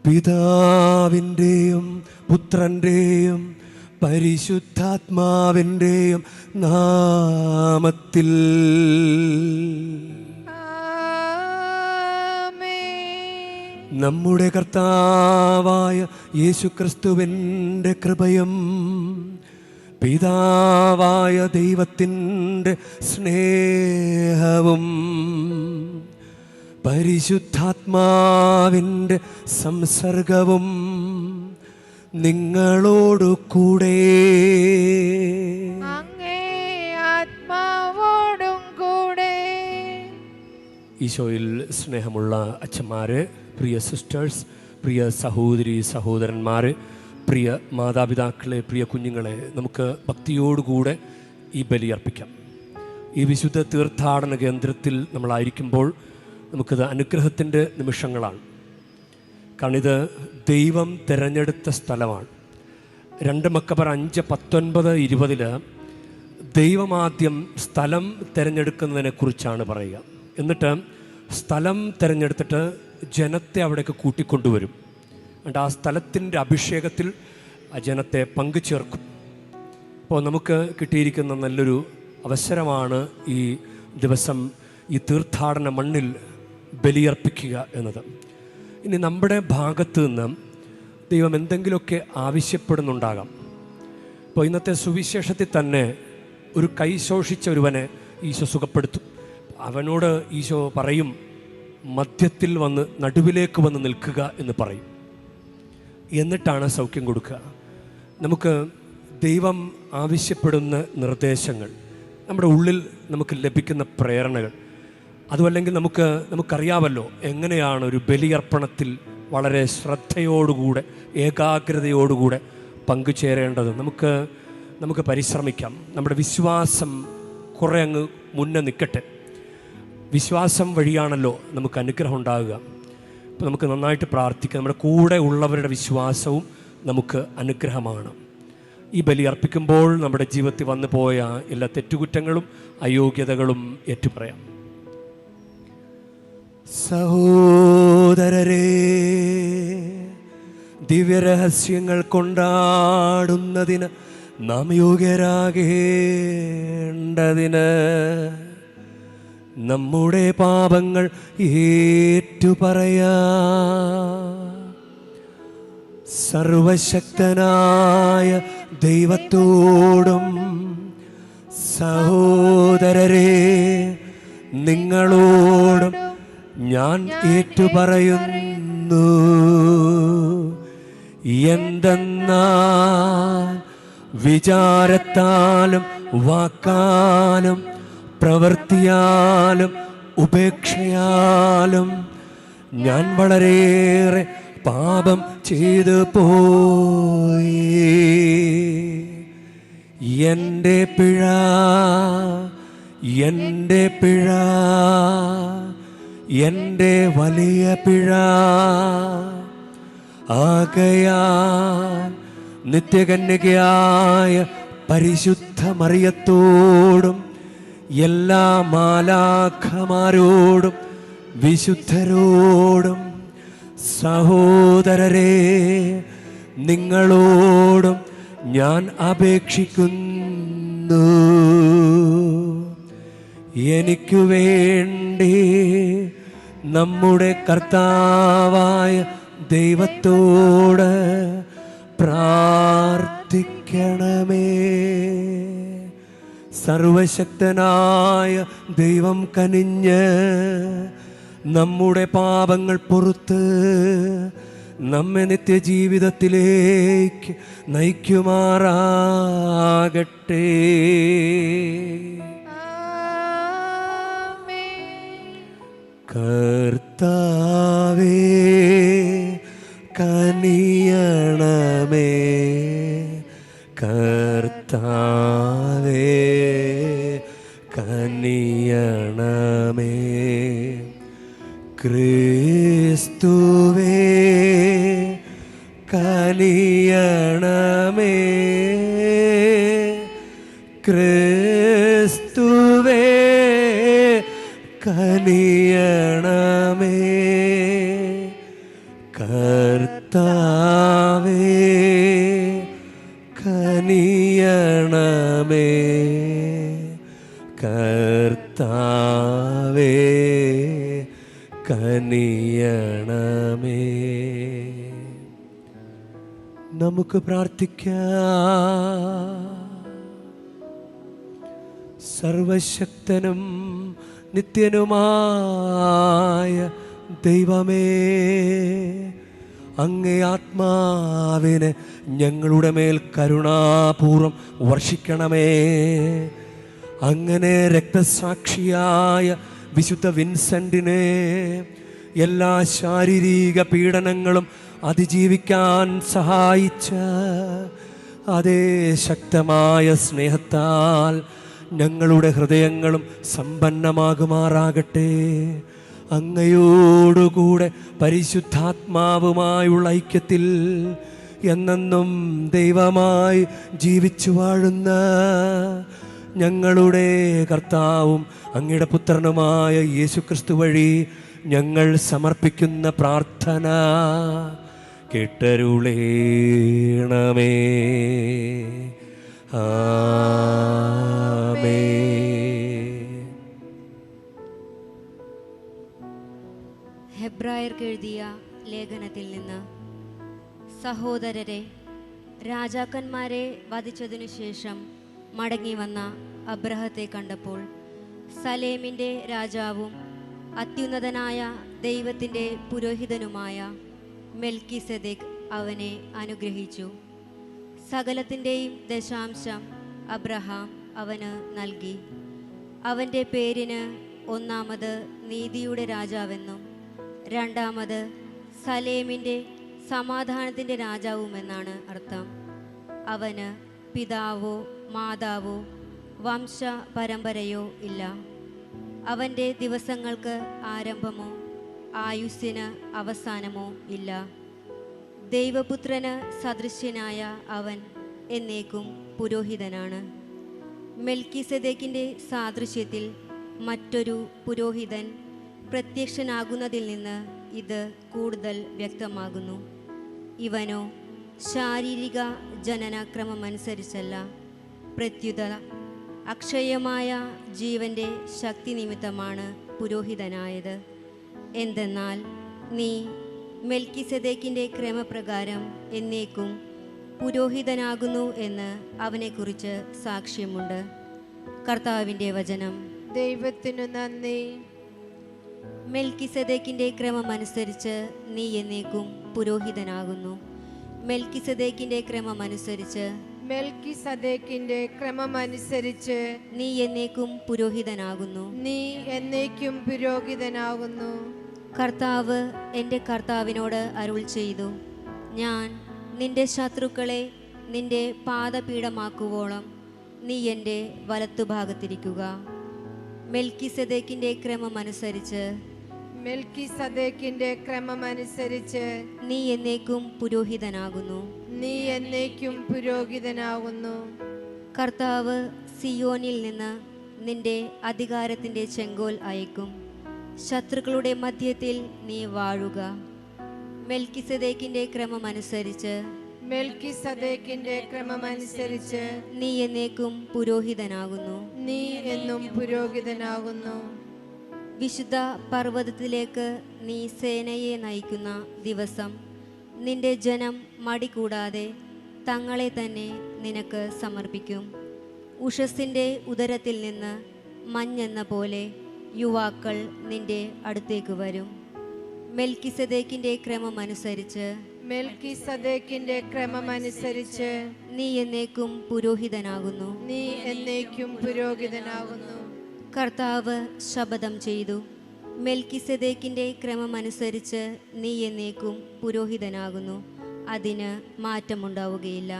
പിതാവിൻ്റെയും പുത്രൻ്റെയും പരിശുദ്ധാത്മാവിൻ്റെയും നാമത്തിൽ. നമ്മുടെ കർത്താവായ യേശുക്രിസ്തുവിൻ്റെ കൃപയും പിതാവായ ദൈവത്തിൻ്റെ സ്നേഹവും പരിശുദ്ധാത്മാവിൻ്റെ സംസർഗവും നിങ്ങളോടു കൂടെ. ആത്മാവോടും കൂടെ. ഈശോയിൽ സ്നേഹമുള്ള അച്ഛന്മാരെ, പ്രിയ സിസ്റ്റേഴ്സ്, പ്രിയ സഹോദരി സഹോദരന്മാർ, പ്രിയ മാതാപിതാക്കളെ, പ്രിയ കുഞ്ഞുങ്ങളെ, നമുക്ക് ഭക്തിയോടുകൂടെ ഈ ബലി അർപ്പിക്കാം. ഈ വിശുദ്ധ തീർത്ഥാടന കേന്ദ്രത്തിൽ നമ്മളായിരിക്കുമ്പോൾ നമുക്കിത് അനുഗ്രഹത്തിൻ്റെ നിമിഷങ്ങളാണ്. കാരണം ഇത് ദൈവം തിരഞ്ഞെടുത്ത സ്ഥലമാണ്. 2 മക്കബർ 5:19-20 ദൈവമാദ്യം സ്ഥലം തിരഞ്ഞെടുക്കുന്നതിനെക്കുറിച്ചാണ് പറയുക. എന്നിട്ട് സ്ഥലം തിരഞ്ഞെടുത്തിട്ട് ജനത്തെ അവിടേക്ക് കൂട്ടിക്കൊണ്ടുവരും. എന്നിട്ട് ആ സ്ഥലത്തിൻ്റെ അഭിഷേകത്തിൽ ആ ജനത്തെ പങ്കുചേർക്കും. അപ്പോൾ നമുക്ക് കിട്ടിയിരിക്കുന്ന നല്ലൊരു അവസരമാണ് ഈ ദിവസം ഈ തീർത്ഥാടന മണ്ണിൽ ബലിയർപ്പിക്കുക എന്നത്. ഇനി നമ്മുടെ ഭാഗത്ത് നിന്ന് ദൈവം എന്തെങ്കിലുമൊക്കെ ആവശ്യപ്പെടുന്നുണ്ടാകാം. അപ്പോൾ ഇന്നത്തെ സുവിശേഷത്തിൽ തന്നെ ഒരു കൈ ശോഷിച്ച ഒരുവനെ ഈശോ സുഖപ്പെടുത്തും. അവനോട് ഈശോ പറയും, മധ്യത്തിൽ വന്ന് നടുവിലേക്ക് വന്ന് നിൽക്കുക എന്ന് പറയും. എന്നിട്ടാണ് സൗഖ്യം കൊടുക്കുക. നമുക്ക് ദൈവം ആവശ്യപ്പെടുന്ന നിർദ്ദേശങ്ങൾ, നമ്മുടെ ഉള്ളിൽ നമുക്ക് ലഭിക്കുന്ന പ്രേരണകൾ, അതുമല്ലെങ്കിൽ നമുക്കറിയാമല്ലോ എങ്ങനെയാണ് ഒരു ബലിയർപ്പണത്തിൽ വളരെ ശ്രദ്ധയോടുകൂടെ ഏകാഗ്രതയോടുകൂടെ പങ്കുചേരേണ്ടത്. നമുക്ക് പരിശ്രമിക്കാം. നമ്മുടെ വിശ്വാസം കുറേ അങ്ങ് മുന്നേ നിൽക്കട്ടെ. വിശ്വാസം വഴിയാണല്ലോ നമുക്ക് അനുഗ്രഹം ഉണ്ടാകുക. അപ്പോൾ നമുക്ക് നന്നായിട്ട് പ്രാർത്ഥിക്കാം. നമ്മുടെ കൂടെ ഉള്ളവരുടെ വിശ്വാസവും നമുക്ക് അനുഗ്രഹമാണ്. ഈ ബലി അർപ്പിക്കുമ്പോൾ നമ്മുടെ ജീവിതത്തിൽ വന്നു പോയ എല്ലാ തെറ്റുകുറ്റങ്ങളും അയോഗ്യതകളും ഏറ്റുപറയാം. സഹോദരരേ, ദിവ്യരഹസ്യങ്ങൾ കൊണ്ടാടുന്നതിന് നാം യോഗ്യരാകേണ്ടതിന് നമ്മുടെ പാപങ്ങൾ ഏറ്റുപറയാ. സർവശക്തനായ ദൈവത്തോടും സഹോദരരേ നിങ്ങളോടും ഞാൻ ഏറ്റുപറയുന്നു. എന്തെന്നാൽ വിചാരത്താലും വാക്കാലും പ്രവൃത്തിയാലും ഉപേക്ഷയാലും ഞാൻ വളരെയേറെ പാപം ചെയ്തു പോയി. എൻ്റെ പിഴ, എൻ്റെ പിഴ, എൻ്റെ വലിയ പിഴ. ആകയാൽ നിത്യകന്യകയായ പരിശുദ്ധ മറിയത്തോടും എല്ലാ മാലാഖമാരോടും വിശുദ്ധരോടും സഹോദരരേ നിങ്ങളോടും ഞാൻ അപേക്ഷിക്കുന്നു. എനിക്കു വേണ്ടി നമ്മുടെ കർത്താവായ ദൈവത്തോട് പ്രാർത്ഥിക്കണമേ. സർവശക്തനായ ദൈവം കനിഞ്ഞ് നമ്മുടെ പാപങ്ങൾ പൊറുത്ത് നമ്മെ നിത്യജീവിതത്തിലേക്ക് നയിക്കുമാറാകട്ടെ. കർത്താവേ കനിയണമേ, കർത്താവേ കനിയണമേ. ക്രിസ്തുവേ കനിയണമേ, ക്രിസ്തുവേ കനിയണമേ, കർത്താവേ കനിയണമേ, കർത്താവേ കനിയണമേ. നമുക്ക് പ്രാർത്ഥിക്കാം. സർവശക്തനും നിത്യനുമായ ദൈവമേ, അങ്ങേ ആത്മാവിനെ ഞങ്ങളുടെ മേൽ കരുണാപൂർവം വർഷിക്കണമേ. അങ്ങനെ രക്തസാക്ഷിയായ വിശുദ്ധ വിൻസെന്റിനെ എല്ലാ ശാരീരിക പീഡനങ്ങളും അതിജീവിക്കാൻ സഹായിച്ച അതേ ശക്തമായ സ്നേഹത്താൽ ഞങ്ങളുടെ ഹൃദയങ്ങളും സമ്പന്നമാകുമാറാകട്ടെ. അങ്ങയോടുകൂടെ പരിശുദ്ധാത്മാവുമായുള്ള ഐക്യത്തിൽ എന്നെന്നും ദൈവമായി ജീവിച്ചു വാഴുന്ന ഞങ്ങളുടെ കർത്താവും അങ്ങയുടെ പുത്രനുമായ യേശുക്രിസ്തു വഴി ഞങ്ങൾ സമർപ്പിക്കുന്ന പ്രാർത്ഥന കേട്ടരുളേണമേ. ഹെബ്രായർക്ക് എഴുതിയ ലേഖനത്തിൽ നിന്ന്: സഹോദരരെ, രാജാക്കന്മാരെ വധിച്ചതിനു ശേഷം മടങ്ങി വന്ന അബ്രഹത്തെ കണ്ടപ്പോൾ സലേമിൻ്റെ രാജാവും അത്യുന്നതനായ ദൈവത്തിൻ്റെ പുരോഹിതനുമായ മെൽക്കിസെദെക്ക് അവനെ അനുഗ്രഹിച്ചു. സകലത്തിൻ്റെയും ദശാംശം അബ്രഹാം അവന് നൽകി. അവൻ്റെ പേരിന് ഒന്നാമത് നീതിയുടെ രാജാവെന്നും രണ്ടാമത് സലേമിൻ്റെ സമാധാനത്തിൻ്റെ രാജാവുമെന്നാണ് അർത്ഥം. അവന് പിതാവോ മാതാവോ വംശ പരമ്പരയോ ഇല്ല. അവൻ്റെ ദിവസങ്ങൾക്ക് ആരംഭമോ ആയുസ്സിന് അവസാനമോ ഇല്ല. ദൈവപുത്രന് സദൃശ്യനായ അവൻ എന്നേക്കും പുരോഹിതനാണ്. മെൽക്കിസെദെക്കിൻ്റെ സാദൃശ്യത്തിൽ മറ്റൊരു പുരോഹിതൻ പ്രത്യക്ഷനാകുന്നതിൽ നിന്ന് ഇത് കൂടുതൽ വ്യക്തമാകുന്നു. ഇവനോ ശാരീരിക ജനനക്രമമനുസരിച്ചല്ല, പ്രത്യുത അക്ഷയമായ ജീവൻ്റെ ശക്തി നിമിത്തമാണ് പുരോഹിതനായത്. എന്തെന്നാൽ നീ മെൽക്കിസെദെക്കിൻ്റെ ക്രമപ്രകാരം എന്നേക്കും പുരോഹിതനാകുന്നു എന്ന് അവനെക്കുറിച്ച് സാക്ഷ്യമുണ്ട്. കർത്താവിൻ്റെ വചനം. ദൈവത്തിനു നന്ദി. മെൽക്കിസെദെക്കിൻ്റെ ക്രമമനുസരിച്ച് നീ എന്നേക്കും പുരോഹിതനാകുന്നു. മെൽക്കിസെദെക്കിൻ്റെ ക്രമമനുസരിച്ച് മെൽക്കിസദേക്കിന്റെ ക്രമമനുസരിച്ച് നീ എന്നേക്കും പുരോഹിതനാകുന്നു. നീ എന്നേക്കും പുരോഹിതനാകുന്നു. കർത്താവ് എൻ്റെ കർത്താവിനോട് അരുൾ ചെയ്തു: ഞാൻ നിന്റെ ശത്രുക്കളെ നിന്റെ പാദപീഠമാക്കുവോളം നീ എൻ്റെ വലത്തുഭാഗത്തിരിക്കുക. മെൽക്കിസദേക്കിൻ്റെ ക്രമമനുസരിച്ച് മെൽക്കിസദേക്കിന്റെ ക്രമമനുസരിച്ച് നീ എന്നേക്കും പുരോഹിതനാകുന്നു. നീ എന്നേക്കും പുരോഹിതനാകുന്നു. കർത്താവ് സിയോനിൽ നിന്ന് നിന്റെ അധികാരത്തിൻ്റെ ചെങ്കോൽ അയക്കും. ശത്രുക്കളുടെ മധ്യത്തിൽ നീ വാഴുക. മെൽക്കിസദേക്കിൻ്റെ ക്രമമനുസരിച്ച് മെൽക്കിസദേക്കിന്റെ ക്രമമനുസരിച്ച് നീ എന്നേക്കും പുരോഹിതനാകുന്നു. നീ എന്നും പുരോഹിതനാകുന്നു. വിശുദ്ധ പർവ്വതത്തിലേക്ക് നീ സേനയെ നയിക്കുന്ന ദിവസം നിന്റെ ജനം മടി കൂടാതെ തങ്ങളെ തന്നെ നിനക്ക് സമർപ്പിക്കും. ഉഷസ്സിൻ്റെ ഉദരത്തിൽ നിന്ന് മഞ്ഞെന്ന പോലെ യുവാക്കൾ നിന്റെ അടുത്തേക്ക് വരും. മെൽക്കിസദേക്കിൻ്റെ ക്രമമനുസരിച്ച് മെൽക്കിസദേക്കിന്റെ ക്രമമനുസരിച്ച് നീ എന്നേക്കും പുരോഹിതനാകുന്നു. നീ എന്നേക്കും പുരോഹിതനാകുന്നു. കർത്താവ് ശപഥം ചെയ്തു: മെൽക്കിസദേക്കിൻ്റെ ക്രമമനുസരിച്ച് നീ എന്നേക്കും പുരോഹിതനാകുന്നു, അതിന് മാറ്റമുണ്ടാവുകയില്ല.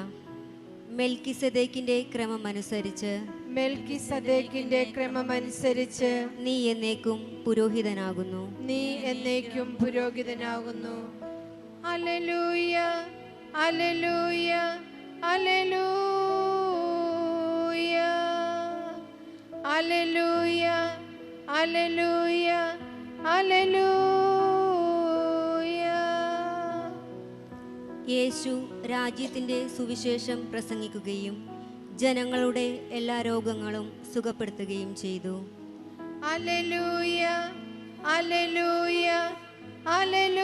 മെൽക്കിസദേക്കിൻ്റെ ക്രമമനുസരിച്ച് മെൽക്കിസദേക്കിന്റെ ക്രമമനുസരിച്ച് നീ എന്നേക്കും പുരോഹിതനാകുന്നു. നീ എന്നേക്കും പുരോഹിതനാകുന്നു. Hallelujah, hallelujah, hallelujah, hallelujah, hallelujah, hallelujah. Yeshu രാജ്യത്തിൻ്റെ സുവിശേഷം പ്രസംഗിക്കുകയും ജനങ്ങളുടെ എല്ലാ രോഗങ്ങളും സുഖപ്പെടുത്തുകയും ചെയ്തു. Hallelujah, hallelujah, hallelujah,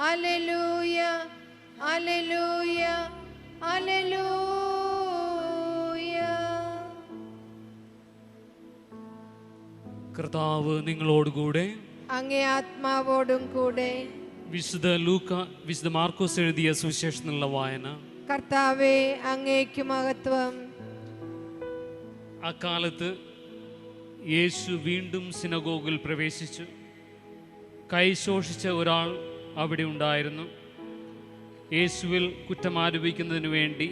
hallelujah, hallelujah, hallelujah. കർത്താവ് നിങ്ങളോടുകൂടെ. അങ്ങേ ആത്മാവോടും കൂടെ. വിശുദ്ധ മാർക്കോസ് എഴുതിയ സുവിശേഷത്തിനുള്ള വായന. കർത്താവേ, അങ്ങേക്ക് മഹത്വം. അക്കാലത്ത് യേശു വീണ്ടും സിനഗോഗിൽ പ്രവേശിച്ചു. കൈ ശോഷിച്ച ഒരാൾ അവിടെ ഉണ്ടായിരുന്നു. യേശുവിൽ കുറ്റമാരോപിക്കുന്നതിനു വേണ്ടി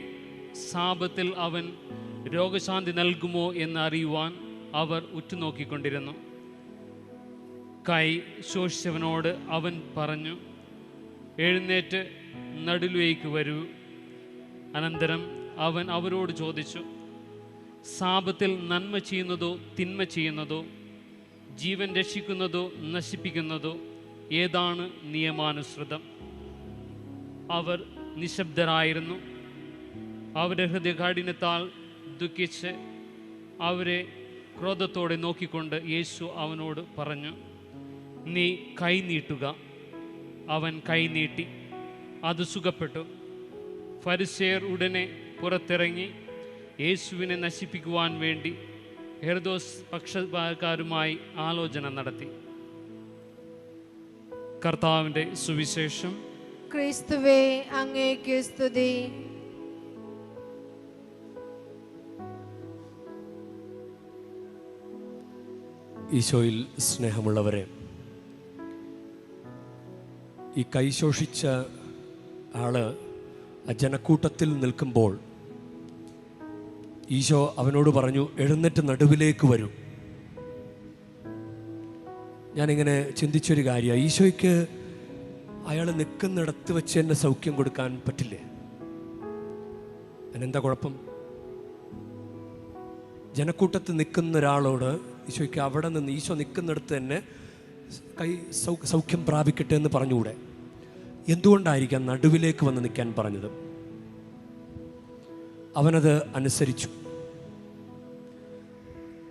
സാപത്തിൽ അവൻ രോഗശാന്തി നൽകുമോ എന്ന് അറിയുവാൻ അവർ ഉറ്റുനോക്കിക്കൊണ്ടിരുന്നു. കൈ ശോഷിച്ചവനോട് അവൻ പറഞ്ഞു, എഴുന്നേറ്റ് നടുവിലേക്ക് വരൂ. അനന്തരം അവൻ അവരോട് ചോദിച്ചു, സാപത്തിൽ നന്മ ചെയ്യുന്നതോ തിന്മ ചെയ്യുന്നതോ, ജീവൻ രക്ഷിക്കുന്നതോ നശിപ്പിക്കുന്നതോ ഏതാണ് നിയമാനുസൃതം? അവർ നിശബ്ദരായിരുന്നു. അവരുടെ ഹൃദയകാഠിന്യത്താൽ ദുഃഖിച്ച് അവരെ ക്രോധത്തോടെ നോക്കിക്കൊണ്ട് യേശു അവനോട് പറഞ്ഞു, നീ കൈ നീട്ടുക. അവൻ കൈ നീട്ടി, അത് സുഖപ്പെട്ടു. ഫരിസേയർ ഉടനെ പുറത്തിറങ്ങി യേശുവിനെ നശിപ്പിക്കുവാൻ വേണ്ടി ഹെരോദോസ് പക്ഷക്കാരുമായി ആലോചന നടത്തി. കർത്താവിൻ്റെ സുവിശേഷം. ക്രിസ്തുവേ, അങ്ങേക്ക് സ്തുതി. ഈശോയിൽ സ്നേഹമുള്ളവരെ, ഈ കൈശോഷിച്ച ആള് ആ ജനക്കൂട്ടത്തിൽ നിൽക്കുമ്പോൾ ഈശോ അവനോട് പറഞ്ഞു, എഴുന്നേറ്റ് നടുവിലേക്ക് വരൂ. ഞാനിങ്ങനെ ചിന്തിച്ചൊരു കാര്യമാണ്, ഈശോയ്ക്ക് അയാൾ നിൽക്കുന്നിടത്ത് വെച്ച് എന്നെ സൗഖ്യം കൊടുക്കാൻ പറ്റില്ലേ? അതിനെന്താ കുഴപ്പം? ജനക്കൂട്ടത്തിൽ നിൽക്കുന്ന ഒരാളോട് ഈശോയ്ക്ക് അവിടെ നിന്ന് ഈശോ നിൽക്കുന്നിടത്ത് തന്നെ സൗഖ്യം പ്രാപിക്കട്ടെ എന്ന് പറഞ്ഞുകൂടെ? എന്തുകൊണ്ടായിരിക്കാം നടുവിലേക്ക് വന്ന് നിൽക്കാൻ പറഞ്ഞത്? അവനത് അനുസരിച്ചു.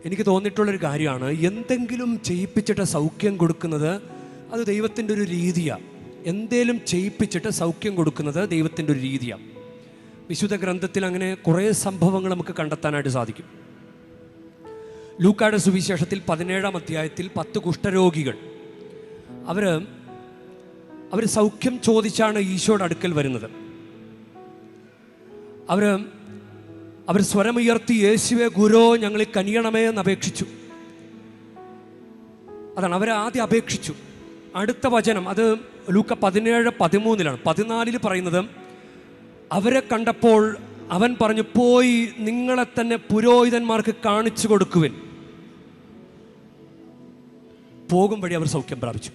എനിക്ക് തോന്നിയിട്ടുള്ളൊരു കാര്യമാണ്, എന്തെങ്കിലും ചെയ്യിപ്പിച്ചിട്ട് സൗഖ്യം കൊടുക്കുന്നത് അത് ദൈവത്തിൻ്റെ ഒരു രീതിയാണ്. എന്തേലും ചെയ്യിപ്പിച്ചിട്ട് സൗഖ്യം കൊടുക്കുന്നത് ദൈവത്തിൻ്റെ ഒരു രീതിയാണ്. വിശുദ്ധ ഗ്രന്ഥത്തിൽ അങ്ങനെ കുറേ സംഭവങ്ങൾ നമുക്ക് കണ്ടെത്താനായിട്ട് സാധിക്കും. ലൂക്കായുടെ സുവിശേഷത്തിൽ 17-ാം അധ്യായത്തിൽ 10 കുഷ്ഠരോഗികൾ അവർ സൗഖ്യം ചോദിച്ചാണ് ഈശോയുടെ അടുക്കൽ വരുന്നത്. അവർ സ്വരമുയർത്തി, യേശുവേ ഗുരോ, ഞങ്ങളിൽ കനിയണമേ എന്ന് അപേക്ഷിച്ചു. അതാണ് അവർ ആദ്യം അപേക്ഷിച്ചു. അടുത്ത വചനം അത് ലൂക്ക 17:13 14 പറയുന്നത്, അവരെ കണ്ടപ്പോൾ അവൻ പറഞ്ഞു, പോയി നിങ്ങളെ തന്നെ പുരോഹിതന്മാർക്ക് കാണിച്ചു കൊടുക്കുവിൻ. പോകും വഴി അവർ സൗഖ്യം പ്രാപിച്ചു.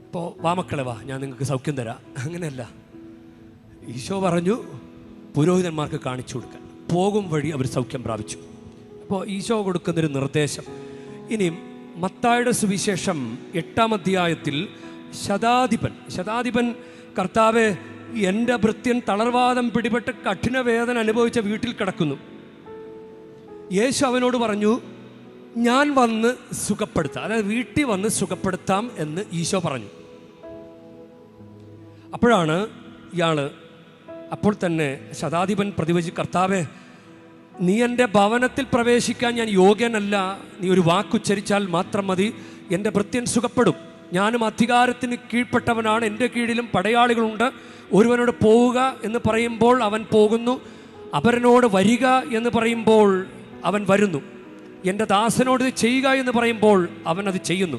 ഇപ്പോൾ വാ മക്കളെ വാ, ഞാൻ നിങ്ങൾക്ക് സൗഖ്യം തരാം. അങ്ങനെയല്ല, ഈശോ പറഞ്ഞു പുരോഹിതന്മാർക്ക് കാണിച്ചു കൊടുക്കാൻ. പോകും വഴി അവർ സൗഖ്യം പ്രാപിച്ചു. അപ്പോൾ ഈശോ കൊടുക്കുന്നൊരു നിർദ്ദേശം. ഇനിയും മത്തായിയുടെ സുവിശേഷം 8-ാം അധ്യായത്തിൽ ശതാധിപൻ കർത്താവെ, എൻ്റെ ഭൃത്യൻ തളർവാദം പിടിപെട്ട് കഠിന വേദന അനുഭവിച്ച വീട്ടിൽ കിടക്കുന്നു. യേശു അവനോട് പറഞ്ഞു, ഞാൻ വന്ന് സുഖപ്പെടുത്താം, അതായത് വീട്ടിൽ വന്ന് സുഖപ്പെടുത്താം എന്ന് ഈശോ പറഞ്ഞു. അപ്പോഴാണ് അപ്പോൾ തന്നെ ശതാധിപൻ പ്രതിവചിച്ച്, കർത്താവെ, നീ എൻ്റെ ഭവനത്തിൽ പ്രവേശിക്കാൻ ഞാൻ യോഗ്യനല്ല. നീ ഒരു വാക്കുച്ചരിച്ചാൽ മാത്രം മതി, എൻ്റെ ഭൃത്യൻ സുഖപ്പെടും. ഞാനും അധികാരത്തിന് കീഴ്പ്പെട്ടവനാണ്, എൻ്റെ കീഴിലും പടയാളികളുണ്ട്. ഒരുവനോട് പോവുക എന്ന് പറയുമ്പോൾ അവൻ പോകുന്നു, അപരനോട് വരിക എന്ന് പറയുമ്പോൾ അവൻ വരുന്നു, എൻ്റെ ദാസനോട് ഇത് ചെയ്യുക എന്ന് പറയുമ്പോൾ അവൻ അത് ചെയ്യുന്നു.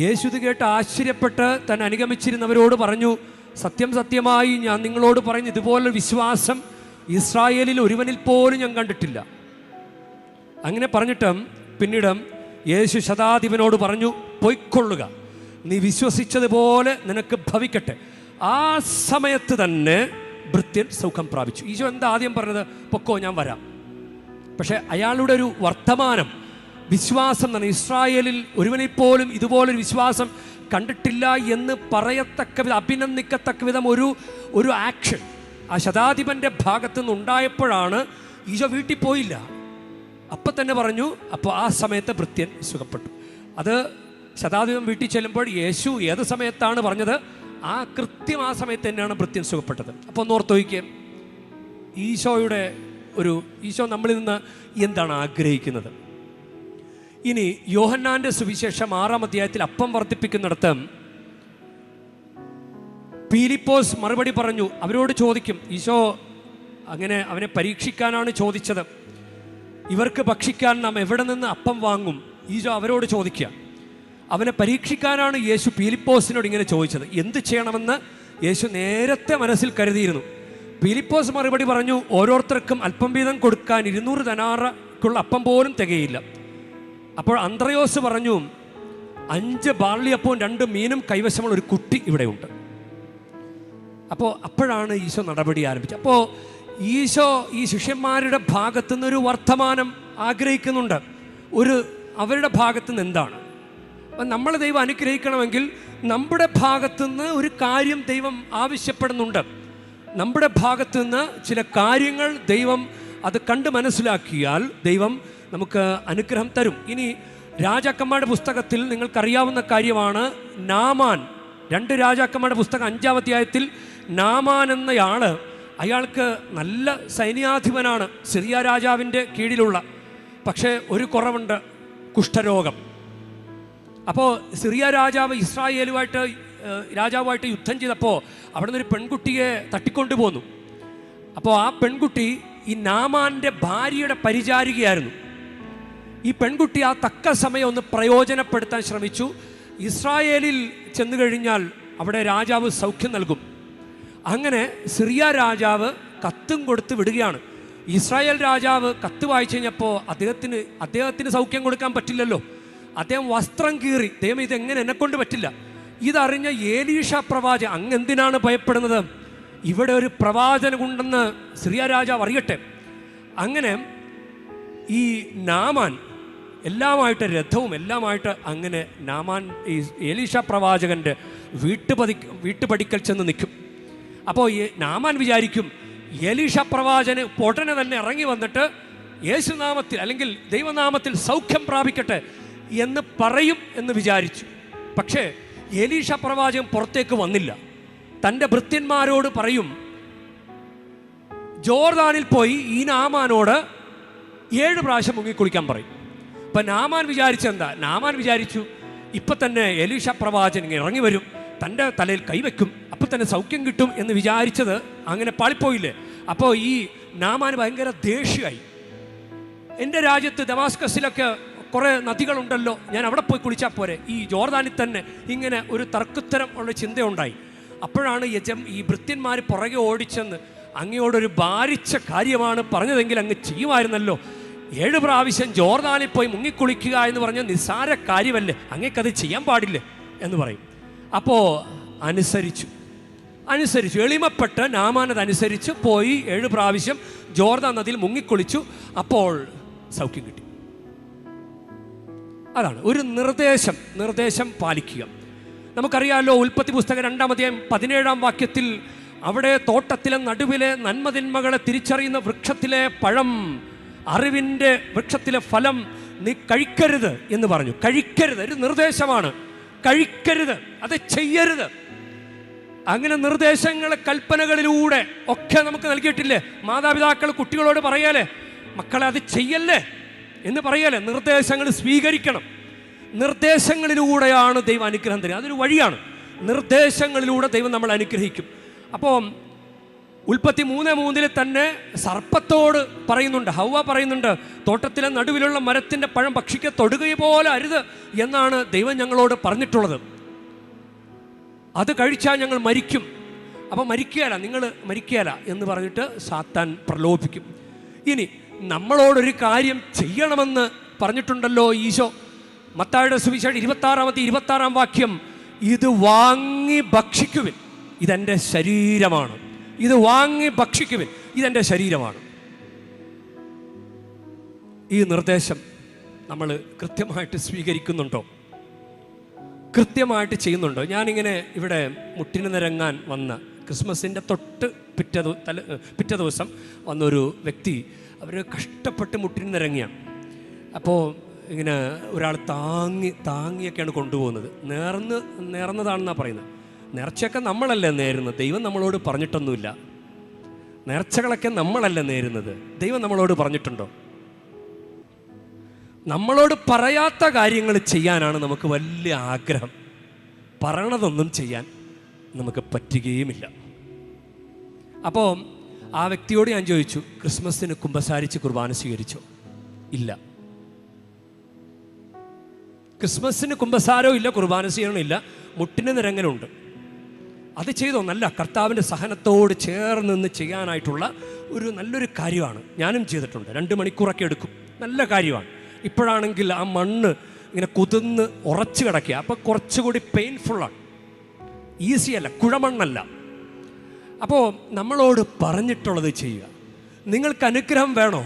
യേശു ഇത് കേട്ട് ആശ്ചര്യപ്പെട്ട് തന്നെ അനുഗമിച്ചിരുന്നവരോട് പറഞ്ഞു, സത്യം സത്യമായി ഞാൻ നിങ്ങളോട് പറയുന്നു, ഇതുപോലൊരു വിശ്വാസം ഇസ്രായേലിൽ ഒരുവനിൽ പോലും ഞാൻ കണ്ടിട്ടില്ല. അങ്ങനെ പറഞ്ഞിട്ടും പിന്നീട് യേശു ശതാധിപനോട് പറഞ്ഞു, പൊയ്ക്കൊള്ളുക, നീ വിശ്വസിച്ചതുപോലെ നിനക്ക് ഭവിക്കട്ടെ. ആ സമയത്ത് തന്നെ ഭൃത്യൻ സൗഖ്യം പ്രാപിച്ചു. ഈശോ എന്താ ആദ്യം പറഞ്ഞത്? പൊക്കോ, ഞാൻ വരാം. പക്ഷെ അയാളുടെ ഒരു വർത്തമാനം വിശ്വാസം എന്ന് പറഞ്ഞാൽ ഇസ്രായേലിൽ ഒരുവനെപ്പോലും ഇതുപോലൊരു വിശ്വാസം കണ്ടിട്ടില്ല എന്ന് പറയത്തക്ക വിധം, അഭിനന്ദിക്കത്തക്ക വിധം ഒരു ആക്ഷൻ ആ ശതാധിപൻ്റെ ഭാഗത്തു നിന്ന് ഉണ്ടായപ്പോഴാണ് ഈശോ വീട്ടിൽ പോയില്ല. അപ്പം തന്നെ പറഞ്ഞു. അപ്പോൾ ആ സമയത്ത് ഭൃത്യൻ സുഖപ്പെട്ടു. അത് ശതാധിപൻ വീട്ടിൽ ചെല്ലുമ്പോൾ യേശു ഏത് സമയത്താണ് പറഞ്ഞത്, കൃത്യം ആ സമയത്ത് തന്നെയാണ് ഭൃത്യൻ സുഖപ്പെട്ടത്. അപ്പോൾ ഒന്ന് ഓർത്തോയിക്കുക, ഈശോ നമ്മളിൽ നിന്ന് എന്താണ് ആഗ്രഹിക്കുന്നത്. ഇനി യോഹന്നാന്റെ സുവിശേഷം 6-ാം അധ്യായത്തിൽ അപ്പം വർദ്ധിപ്പിക്കുന്നിടത്ത് പീലിപ്പോസ് മറുപടി പറഞ്ഞു. അവരോട് ചോദിക്കും, ഈശോ അങ്ങനെ അവനെ പരീക്ഷിക്കാനാണ് ചോദിച്ചത്, ഇവർക്ക് ഭക്ഷിക്കാൻ നാം എവിടെ നിന്ന് അപ്പം വാങ്ങും? ഈശോ അവരോട് ചോദിക്കുക. അവനെ പരീക്ഷിക്കാനാണ് യേശു പീലിപ്പോസിനോട് ഇങ്ങനെ ചോദിച്ചത്. എന്ത് ചെയ്യണമെന്ന് യേശു നേരത്തെ മനസ്സിൽ കരുതിയിരുന്നു. പീലിപ്പോസ് മറുപടി പറഞ്ഞു, ഓരോരുത്തർക്കും അല്പം വീതം കൊടുക്കാൻ 200 ദനാറക്കുള്ള അപ്പം പോലും തികയില്ല. അപ്പോൾ അന്ത്രയോസ് പറഞ്ഞു, 5 ബാർലിയപ്പവും 2 മീനും കൈവശമുള്ള ഒരു കുട്ടി ഇവിടെയുണ്ട്. അപ്പോഴാണ് ഈശോ നടപടി ആരംഭിച്ചത്. അപ്പോൾ ഈശോ ഈ ശിഷ്യന്മാരുടെ ഭാഗത്തുനിന്നൊരു വർത്തമാനം ആഗ്രഹിക്കുന്നുണ്ട്. അവരുടെ ഭാഗത്തുനിന്ന് എന്താണ്. അപ്പം നമ്മൾ ദൈവം അനുഗ്രഹിക്കണമെങ്കിൽ നമ്മുടെ ഭാഗത്തുനിന്ന് ഒരു കാര്യം ദൈവം ആവശ്യപ്പെടുന്നുണ്ട്. നമ്മുടെ ഭാഗത്തുനിന്ന് ചില കാര്യങ്ങൾ ദൈവം അത് കണ്ട് മനസ്സിലാക്കിയാൽ ദൈവം നമുക്ക് അനുഗ്രഹം തരും. ഇനി രാജാക്കന്മാരുടെ പുസ്തകത്തിൽ നിങ്ങൾക്കറിയാവുന്ന കാര്യമാണ് നാമാൻ. 2 രാജാക്കന്മാരുടെ പുസ്തകം 5-ാം അധ്യായത്തിൽ നാമാൻ എന്നയാള്, അയാൾക്ക് നല്ല സൈന്യാധിപനാണ്, സിറിയ രാജാവിൻ്റെ കീഴിലുള്ള. പക്ഷേ ഒരു കുറവുണ്ട്, കുഷ്ഠരോഗം. അപ്പോൾ സിറിയ രാജാവ് ഇസ്രായേലുമായിട്ട് രാജാവുമായിട്ട് യുദ്ധം ചെയ്തപ്പോൾ അവിടെ നിന്നൊരു പെൺകുട്ടിയെ തട്ടിക്കൊണ്ടുപോന്നു. അപ്പോൾ ആ പെൺകുട്ടി ഈ നാമാൻ്റെ ഭാര്യയുടെ പരിചാരികയായിരുന്നു. ഈ പെൺകുട്ടി ആ തക്ക സമയം ഒന്ന് പ്രയോജനപ്പെടുത്താൻ ശ്രമിച്ചു. ഇസ്രായേലിൽ ചെന്നു കഴിഞ്ഞാൽ അവിടെ രാജാവ് സൗഖ്യം നൽകും. അങ്ങനെ സിറിയ രാജാവ് കത്തും കൊടുത്ത് വിടുകയാണ്. ഇസ്രായേൽ രാജാവ് കത്ത് വായിച്ചു കഴിഞ്ഞപ്പോൾ അദ്ദേഹത്തിന് സൗഖ്യം കൊടുക്കാൻ പറ്റില്ലല്ലോ. അദ്ദേഹം വസ്ത്രം കീറി, ദൈവം ഇതെങ്ങനെ എന്നെക്കൊണ്ട് പറ്റില്ല. ഇതറിഞ്ഞ ഏലീഷ പ്രവാചകൻ, അങ്ങ് എന്തിനാണ് ഭയപ്പെടുന്നത്, ഇവിടെ ഒരു പ്രവാചകനുണ്ടെന്ന് സിറിയ രാജാവ് അറിയട്ടെ. അങ്ങനെ ഈ നാമാൻ എല്ലാമായിട്ട് രഥവും എല്ലാമായിട്ട് അങ്ങനെ നാമാൻ ഈ ഏലീഷ പ്രവാചകൻ്റെ വീട്ടുപടിക്കൽ ചെന്ന് നിൽക്കും. അപ്പോൾ നാമാൻ വിചാരിക്കും ഏലീഷ പ്രവാചകന് ഉടനെ തന്നെ ഇറങ്ങി വന്നിട്ട് യേശുനാമത്തിൽ അല്ലെങ്കിൽ ദൈവനാമത്തിൽ സൗഖ്യം പ്രാപിക്കട്ടെ എന്ന് പറയും എന്ന് വിചാരിച്ചു. പക്ഷേ ഏലീഷ പ്രവാചകൻ പുറത്തേക്ക് വന്നില്ല. തൻ്റെ ഭൃത്യന്മാരോട് പറയും, ജോർദാനിൽ പോയി ഈ നാമാനോട് 7 പ്രാവശ്യം മുങ്ങിക്കുളിക്കാൻ പറയും. അപ്പം നാമാൻ വിചാരിച്ചെന്താ, നാമാൻ വിചാരിച്ചു ഇപ്പം തന്നെ ഏലീഷ പ്രവാചകൻ ഇറങ്ങി വരും, തൻ്റെ തലയിൽ കൈവയ്ക്കും, അപ്പം തന്നെ സൗഖ്യം കിട്ടും എന്ന് വിചാരിച്ചത് അങ്ങനെ പാളിപ്പോയില്ലേ. അപ്പോൾ ഈ നാമാൻ ഭയങ്കര ദേഷ്യമായി. എൻ്റെ രാജ്യത്ത് ദമാസ്കസിലൊക്കെ കുറേ നദികളുണ്ടല്ലോ, ഞാൻ അവിടെ പോയി കുളിച്ചാൽ പോരെ, ഈ ജോർദാനിൽ തന്നെ ഇങ്ങനെ ഒരു തർക്കുത്തരം ഉള്ള ചിന്തയുണ്ടായി. അപ്പോഴാണ് ഈ ഭൃത്യന്മാർ പുറകെ ഓടിച്ചെന്ന്, അങ്ങയോടൊരു ഭാരിച്ച കാര്യമാണ് പറഞ്ഞതെങ്കിൽ അങ്ങ് ചെയ്യുമായിരുന്നല്ലോ, 7 പ്രാവശ്യം ജോർദാനിൽ പോയി മുങ്ങിക്കുളിക്കുക എന്ന് പറഞ്ഞ നിസ്സാര കാര്യമല്ലേ, അങ്ങേക്കത് ചെയ്യാൻ പാടില്ലേ എന്ന് പറയും. അപ്പോൾ അനുസരിച്ചു, എളിമപ്പെട്ട് നാമാനത് അനുസരിച്ച് പോയി 7 പ്രാവശ്യം ജോർദാൻ നദിയിൽ മുങ്ങിക്കുളിച്ചു. അപ്പോൾ സൗഖ്യം കിട്ടി. അതാണ് ഒരു നിർദ്ദേശം പാലിക്കുക. നമുക്കറിയാമല്ലോ, ഉൽപ്പത്തി പുസ്തകം 2-ാം അധ്യായം 17-ാം വാക്യത്തിൽ അവിടെ തോട്ടത്തിലെ നടുവിലെ നന്മതിന്മകളെ തിരിച്ചറിയുന്ന വൃക്ഷത്തിലെ പഴം, അറിവിൻ്റെ വൃക്ഷത്തിലെ ഫലം നീ കഴിക്കരുത് എന്ന് പറഞ്ഞു. കഴിക്കരുത് ഒരു നിർദ്ദേശമാണ്. കഴിക്കരുത്, അത് ചെയ്യരുത്. അങ്ങനെ നിർദ്ദേശങ്ങളെ കൽപ്പനകളിലൂടെ ഒക്കെ നമുക്ക് നൽകിയിട്ടില്ലേ. മാതാപിതാക്കൾ കുട്ടികളോട് പറയാലേ, മക്കളെ അത് ചെയ്യല്ലേ എന്ന് പറയാലേ. നിർദ്ദേശങ്ങൾ സ്വീകരിക്കണം. നിർദ്ദേശങ്ങളിലൂടെയാണ് ദൈവം അനുഗ്രഹം തരിക. അതൊരു വഴിയാണ്. നിർദ്ദേശങ്ങളിലൂടെ ദൈവം നമ്മൾ അനുഗ്രഹിക്കും. അപ്പോൾ ഉൽപ്പത്തി 3:3 തന്നെ സർപ്പത്തോട് പറയുന്നുണ്ട്, ഹവ്വ പറയുന്നുണ്ട്, തോട്ടത്തിലെ നടുവിലുള്ള മരത്തിൻ്റെ പഴം ഭക്ഷിക്ക തൊടുകപോലെ അരുത് എന്നാണ് ദൈവം ഞങ്ങളോട് പറഞ്ഞിട്ടുള്ളത്. അത് കഴിച്ചാൽ ഞങ്ങൾ മരിക്കും. അപ്പോൾ നിങ്ങൾ മരിക്കുകയല്ല എന്ന് പറഞ്ഞിട്ട് സാത്താൻ പ്രലോഭിക്കും. ഇനി നമ്മളോടൊരു കാര്യം ചെയ്യണമെന്ന് പറഞ്ഞിട്ടുണ്ടല്ലോ ഈശോ. മത്തായിയുടെ സുവിശേഷം 26-ാം വാക്യം, ഇത് വാങ്ങി ഭക്ഷിക്കുവിൻ, ഇതെൻ്റെ ശരീരമാണ്. ഇത് വാങ്ങി ഭക്ഷിക്കുവിൻ, ഇതെൻ്റെ ശരീരമാണ്. ഈ നിർദ്ദേശം നമ്മൾ കൃത്യമായിട്ട് സ്വീകരിക്കുന്നുണ്ടോ, കൃത്യമായിട്ട് ചെയ്യുന്നുണ്ടോ? ഞാനിങ്ങനെ ഇവിടെ മുട്ടിന് നിരങ്ങാൻ വന്ന ക്രിസ്മസിൻ്റെ തൊട്ട് പിറ്റേ ദിവസം വന്നൊരു വ്യക്തി, അവർ കഷ്ടപ്പെട്ട് മുട്ടിന് നിരങ്ങിയാണ്. അപ്പോൾ ഇങ്ങനെ ഒരാൾ താങ്ങിയൊക്കെയാണ് കൊണ്ടുപോകുന്നത്. നേർന്നതാണെന്നാണ് പറയുന്നത്. നേർച്ചയൊക്കെ നമ്മളല്ലേ നേരുന്നത്, ദൈവം നമ്മളോട് പറഞ്ഞിട്ടൊന്നുമില്ല. നേർച്ചകളൊക്കെ നമ്മളല്ല നേരുന്നത്, ദൈവം നമ്മളോട് പറഞ്ഞിട്ടുണ്ടോ? നമ്മളോട് പറയാത്ത കാര്യങ്ങൾ ചെയ്യാനാണ് നമുക്ക് വലിയ ആഗ്രഹം. പറയണതൊന്നും ചെയ്യാൻ നമുക്ക് പറ്റുകയുമില്ല. അപ്പോൾ ആ വ്യക്തിയോട് ഞാൻ ചോദിച്ചു, ക്രിസ്മസിന് കുമ്പസാരിച്ച് കുർബാന സ്വീകരിച്ചോ? ഇല്ല. ക്രിസ്മസിന് കുമ്പസാരവും ഇല്ല, കുർബാന സ്വീകരണമില്ല, മുട്ടിന് നിരങ്ങലുണ്ട്. അത് ചെയ്തോ? നല്ല കർത്താവിൻ്റെ സഹനത്തോട് ചേർന്ന് നിന്ന് ചെയ്യാനായിട്ടുള്ള ഒരു നല്ലൊരു കാര്യമാണ്. ഞാനും ചെയ്തിട്ടുണ്ട്. 2 മണിക്കൂറൊക്കെ എടുക്കും. നല്ല കാര്യമാണ്. ഇപ്പോഴാണെങ്കിൽ ആ മണ്ണ് ഇങ്ങനെ കുതിർന്ന് ഉറച്ചു കിടക്കുക, അപ്പോൾ കുറച്ചുകൂടി പെയിൻഫുള്ളാണ്. ഈസിയല്ല, കുഴമണ്ണല്ല. അപ്പോൾ നമ്മളോട് പറഞ്ഞിട്ടുള്ളത് ചെയ്യുക. നിങ്ങൾക്ക് അനുഗ്രഹം വേണോ?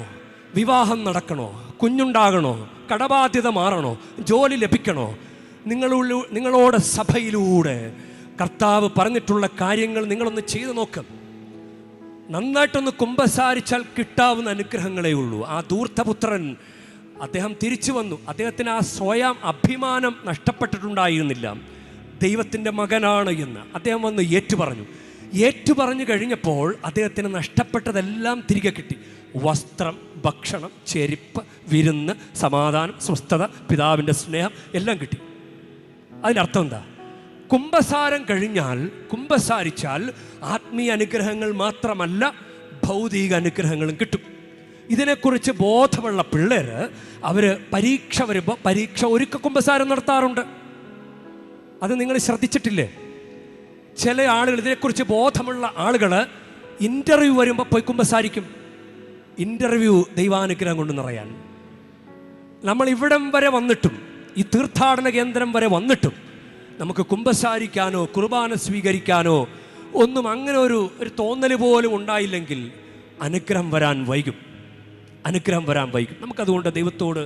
വിവാഹം നടക്കണോ? കുഞ്ഞുണ്ടാകണോ? കടബാധ്യത മാറണോ? ജോലി ലഭിക്കണോ? നിങ്ങളോട് സഭയിലൂടെ കർത്താവ് പറഞ്ഞിട്ടുള്ള കാര്യങ്ങൾ നിങ്ങളൊന്ന് ചെയ്തു നോക്കും. നന്നായിട്ടൊന്ന് കുമ്പസാരിച്ചാൽ കിട്ടാവുന്ന അനുഗ്രഹങ്ങളേ ഉള്ളൂ. ആ ധൂർത്തപുത്രൻ, അദ്ദേഹം തിരിച്ചു വന്നു. അദ്ദേഹത്തിന് ആ സ്വയം അഭിമാനം നഷ്ടപ്പെട്ടിട്ടുണ്ടായിരുന്നില്ല, ദൈവത്തിൻ്റെ മകനാണ് എന്ന്. അദ്ദേഹം വന്ന് ഏറ്റുപറഞ്ഞു കഴിഞ്ഞപ്പോൾ അദ്ദേഹത്തിന് നഷ്ടപ്പെട്ടതെല്ലാം തിരികെ കിട്ടി. വസ്ത്രം, ഭക്ഷണം, ചെരുപ്പ്, വിരുന്ന്, സമാധാനം, സ്വസ്ഥത, പിതാവിൻ്റെ സ്നേഹം എല്ലാം കിട്ടി. അതിനർത്ഥം എന്താ? കുമ്പസാരിച്ചാൽ ആത്മീയ അനുഗ്രഹങ്ങൾ മാത്രമല്ല, ഭൗതിക അനുഗ്രഹങ്ങളും കിട്ടും. ഇതിനെക്കുറിച്ച് ബോധമുള്ള പിള്ളേർ അവർ പരീക്ഷ വരുമ്പോൾ പരീക്ഷ ഒരുക്ക കുമ്പസാരം നടത്താറുണ്ട്. അത് നിങ്ങൾ ശ്രദ്ധിച്ചിട്ടില്ലേ? ചില ആളുകൾ, ഇതിനെക്കുറിച്ച് ബോധമുള്ള ആളുകൾ ഇൻ്റർവ്യൂ വരുമ്പോൾ പോയി കുമ്പസാരിക്കും. ഇൻ്റർവ്യൂ ദൈവാനുഗ്രഹം കൊണ്ട് നിറയാൻ. നമ്മൾ ഇവിടം വരെ വന്നിട്ടും, ഈ തീർത്ഥാടന കേന്ദ്രം വരെ വന്നിട്ടും നമുക്ക് കുമ്പസാരിക്കാനോ കുർബാന സ്വീകരിക്കാനോ ഒന്നും അങ്ങനെ ഒരു തോന്നൽ പോലും ഉണ്ടായില്ലെങ്കിൽ അനുഗ്രഹം വരാൻ വൈകും. നമുക്കതുകൊണ്ട് ദൈവത്തോട്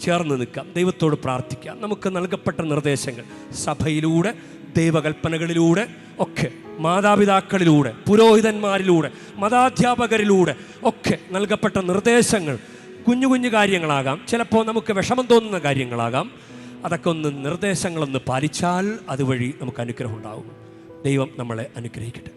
ചേർന്ന് നിൽക്കാം, ദൈവത്തോട് പ്രാർത്ഥിക്കാം. നമുക്ക് നൽകപ്പെട്ട നിർദ്ദേശങ്ങൾ സഭയിലൂടെ, ദൈവകൽപ്പനകളിലൂടെ ഒക്കെ, മാതാപിതാക്കളിലൂടെ, പുരോഹിതന്മാരിലൂടെ, മതാധ്യാപകരിലൂടെ ഒക്കെ നൽകപ്പെട്ട നിർദ്ദേശങ്ങൾ കുഞ്ഞു കുഞ്ഞു കാര്യങ്ങളാകാം, ചിലപ്പോൾ നമുക്ക് വിഷമം തോന്നുന്ന കാര്യങ്ങളാകാം. അതൊക്കെ നിർദ്ദേശങ്ങളൊന്ന് പാലിച്ചാൽ അതുവഴി നമുക്ക് അനുഗ്രഹം ഉണ്ടാകും. ദൈവം നമ്മളെ അനുഗ്രഹിക്കട്ടെ.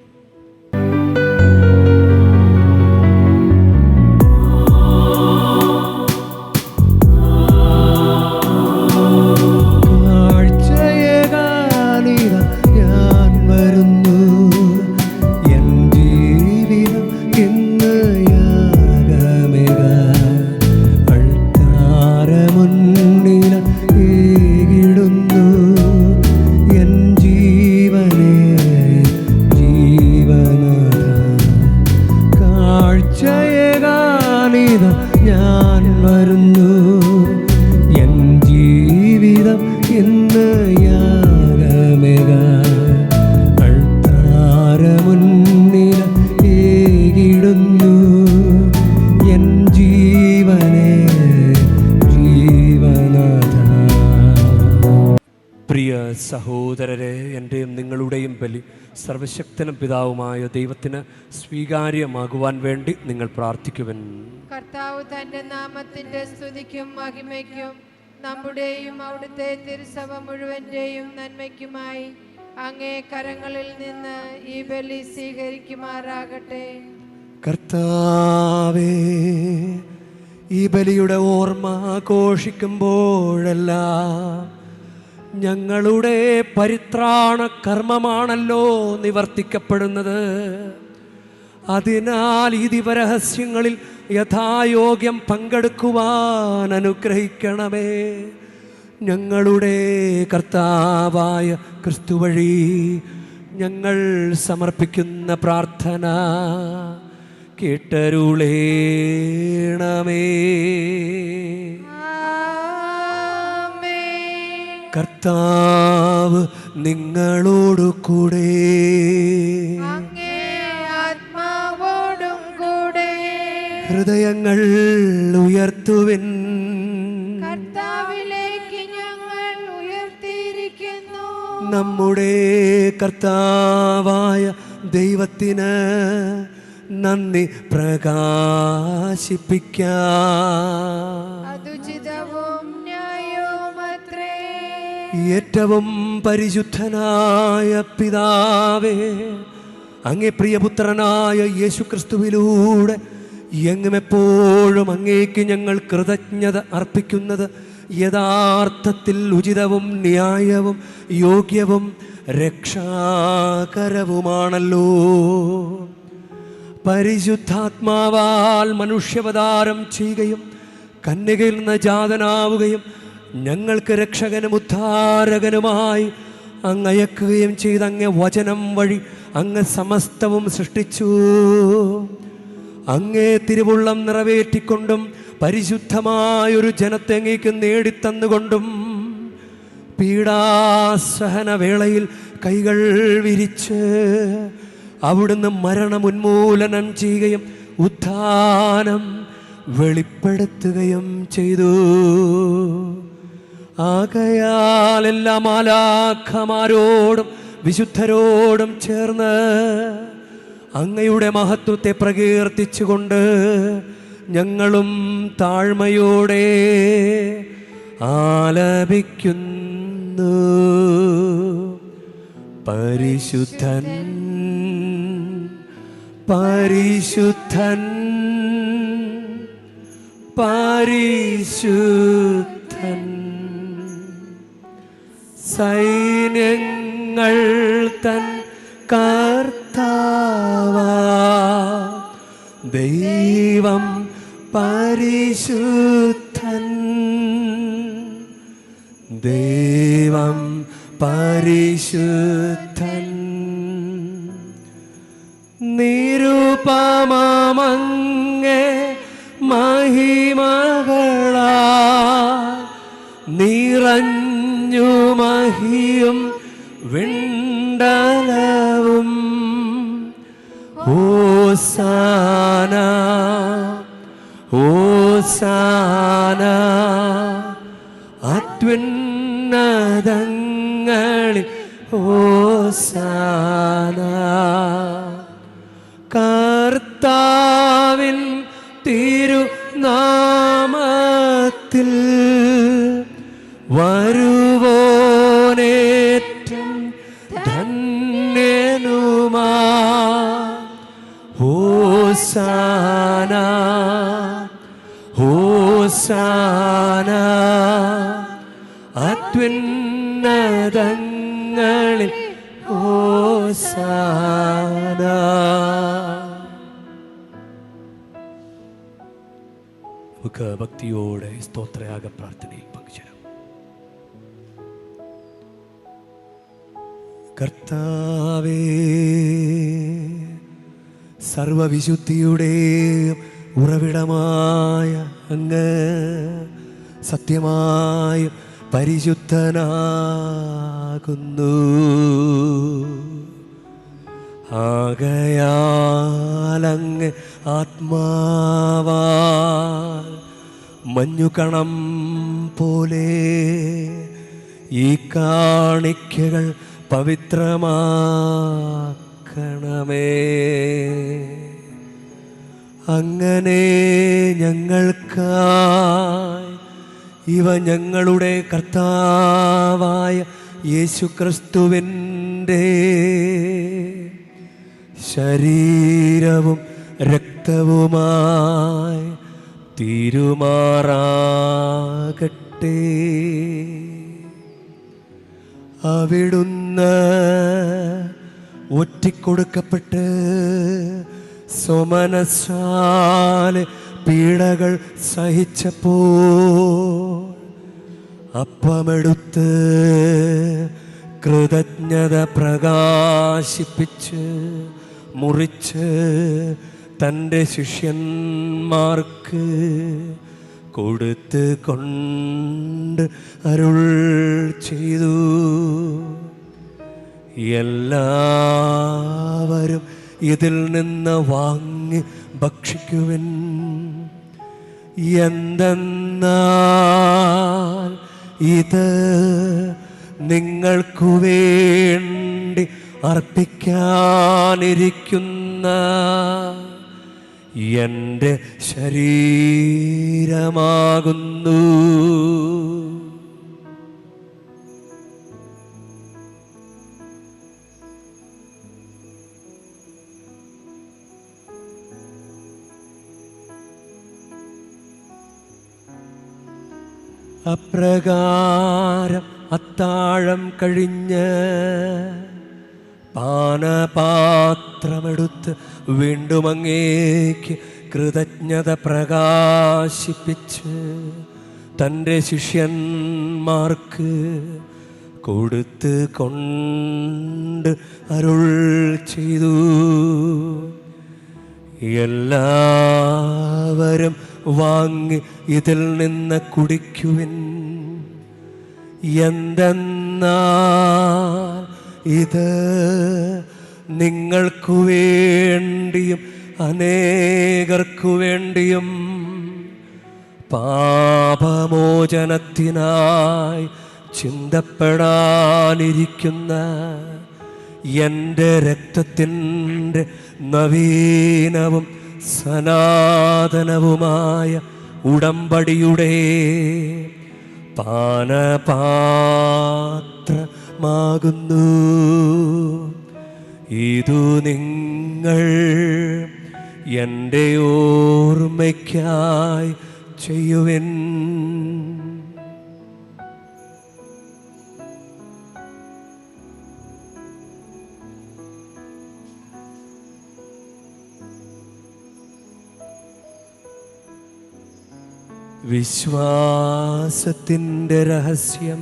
സഹോദരരെ, എൻ്റെയും നിങ്ങളുടെയും ബലി സർവശക്തനും പിതാവുമായ ദൈവത്തിന് സ്വീകാര്യമാകുവാൻ വേണ്ടി നിങ്ങൾ പ്രാർത്ഥിക്കുവൻ. കർത്താവ് തന്റെ നാമത്തിന്റെ സ്തുതിക്കും മഹിമയ്ക്കും നമ്മുടെയും അവിടുത്തെ തിരുസഭ മുഴുവന്റെയും നന്മയ്ക്കുമായി അങ്ങേ കരങ്ങളിൽ നിന്ന് ഈ ബലി സ്വീകരിക്കുമാറാകട്ടെ. കർത്താവേ, ഈ ബലിയുടെ ഓർമ്മ ആഘോഷിക്കുമ്പോഴെല്ലാം ഞങ്ങളുടെ പരിത്രാണ കർമ്മമാണല്ലോ നിവർത്തിക്കപ്പെടുന്നത്. അതിനാൽ ഈ ദിവരഹസ്യങ്ങളിൽ യഥായോഗ്യം പങ്കെടുക്കുവാൻ അനുഗ്രഹിക്കണമേ. ഞങ്ങളുടെ കർത്താവായ ക്രിസ്തു വഴി ഞങ്ങൾ സമർപ്പിക്കുന്ന പ്രാർത്ഥന കേട്ടരുളേണമേ. കർത്താവ് നിങ്ങളോടു കൂടെ, അങ്ങേ ആത്മാവോടും കൂടെ. ഹൃദയങ്ങൾ ഉയർത്തുവിൻ. കർത്താവേ നമ്മുടെ കർത്താവായ ദൈവത്തിന് നന്ദി പ്രകാശിപ്പിക്കാം. അതുചിതവും ന്യായവുമത്രേ. ഏറ്റവും പരിശുദ്ധനായ പിതാവേ, അങ്ങേ പ്രിയപുത്രനായ യേശുക്രിസ്തുവിലൂടെ എങ്ങും എപ്പോഴും അങ്ങേക്ക് ഞങ്ങൾ കൃതജ്ഞത അർപ്പിക്കുന്നത് യഥാർത്ഥത്തിൽ ഉചിതവും ന്യായവും യോഗ്യവും രക്ഷാകരവുമാണല്ലോ. പരിശുദ്ധാത്മാവാൽ മനുഷ്യാവതാരം ചെയ്യുകയും കന്യകയിൽ നിന്ന് ജാതനാവുകയും ഞങ്ങൾക്ക് രക്ഷകനും ഉദ്ധാരകനുമായി അങ്ങ് അയക്കുകയും ചെയ്ത അങ്ങേ വചനം വഴി അങ്ങ് സമസ്തവും സൃഷ്ടിച്ചു. അങ്ങേ തിരുവുള്ളം നിറവേറ്റിക്കൊണ്ടും പരിശുദ്ധമായൊരു ജനത്തെ അങ്ങേക്ക് നേടിത്തന്നുകൊണ്ടും പീഡാസഹന വേളയിൽ കൈകൾ വിരിച്ച് അവിടുന്ന് മരണം ഉന്മൂലനം ചെയ്യുകയും ഉത്ഥാനം വെളിപ്പെടുത്തുകയും ചെയ്തു. ആകയാൽ എല്ലാ മാലാഖമാരോടും വിശുദ്ധരോടും ചേർന്ന് അങ്ങയുടെ മഹത്വത്തെ പ്രകീർത്തിച്ചുകൊണ്ട് ഞങ്ങളും താഴ്മയോടെ ആലപിക്കുന്നു. പരിശുദ്ധൻ പരിശുദ്ധൻ പരിശുദ്ധൻ, സൈന്യങ്ങൾ തൻ കർത്താവാ ദൈവം പരിശുദ്ധൻ, ദൈവം പരിശുദ്ധൻ. നിരുപമമങ്ങേ മഹിമകളാ നിറഞ്ഞു മഹിയും വിണ്ടലവും. ഹോസാന ഹോസാന അത്യുന്നതങ്ങളിൽ ഹോസാന. കർത്താവിൻ തിരുനാമത്തിൽ വരുവോനേറ്റം ധന്യനുമാ. ഹോസാന ഹോസാന അത്യുന്നതങ്ങളിൽ ഹോസാന. നമുക്ക് ഭക്തിയോടെ സ്തോത്രയാഗ പ്രാർത്ഥനയിൽ പങ്കുചേരാം. കർത്താവേ, സർവവിശുദ്ധിയുടെയും ഉറവിടമായ അങ്ങ് സത്യമായും പരിശുദ്ധനാകുന്നു. ആകയാലങ്ങ് ആത്മാവാൽ മഞ്ഞുകണം പോലെ ഈ കാണിക്കകൾ പവിത്രമാക്കണമേ. അങ്ങനെ ഞങ്ങൾക്കായി ഇവ ഞങ്ങളുടെ കർത്താവായ യേശുക്രിസ്തുവിൻ്റെ ശരീരവും രക്തവുമായി തീരുമാറാകട്ടെ. അവിടുന്ന് ഒറ്റിക്കൊടുക്കപ്പെട്ട് സ്വമനസ്സാലെ പീഡകൾ സഹിച്ചപ്പോൾ അപ്പമെടുത്ത് കൃതജ്ഞത പ്രകാശിപ്പിച്ച് മുറിച്ച് തൻ്റെ ശിഷ്യന്മാർക്ക് കൊടുത്ത് കൊണ്ട് അരുൾ ചെയ്തു. എല്ലാവരും ഇതിൽ നിന്ന് വാങ്ങി ഭക്ഷിക്കുവിൻ. എന്തെന്നാൽ ഇത് നിങ്ങൾക്കു വേണ്ടി അർപ്പിക്കാനിരിക്കുന്ന എൻ്റെ ശരീരമാകുന്നു. അപ്രകാരം അത്താഴം കഴിഞ്ഞ് പാനപാത്രമെടുത്ത് വീണ്ടും അങ്ങേക്ക് കൃതജ്ഞത പ്രകാശിപ്പിച്ച് തൻ്റെ ശിഷ്യന്മാർക്ക് കൊടുത്ത് കൊണ്ട് അരുൾ ചെയ്തു, എല്ലാവരും വാങ്ങി ഇതിൽ നിന്ന് കുടിക്കുവിൻ. എന്തെന്നാൽ ഇത് നിങ്ങൾക്കു വേണ്ടിയും അനേകർക്കു വേണ്ടിയും പാപമോചനത്തിനായി ചിന്തപ്പെടാനിരിക്കുന്ന എൻ്റെ രക്തത്തിൻ്റെ നവീനവും സനാതനവുമായ ഉടമ്പടിയുടെ പാനപാത്രമാകുന്നു. ഇതു നിങ്ങൾ എൻ്റെ ഓർമ്മയ്ക്കായി ചെയ്യുവിൻ. വിശ്വാസത്തിൻ്റെ രഹസ്യം.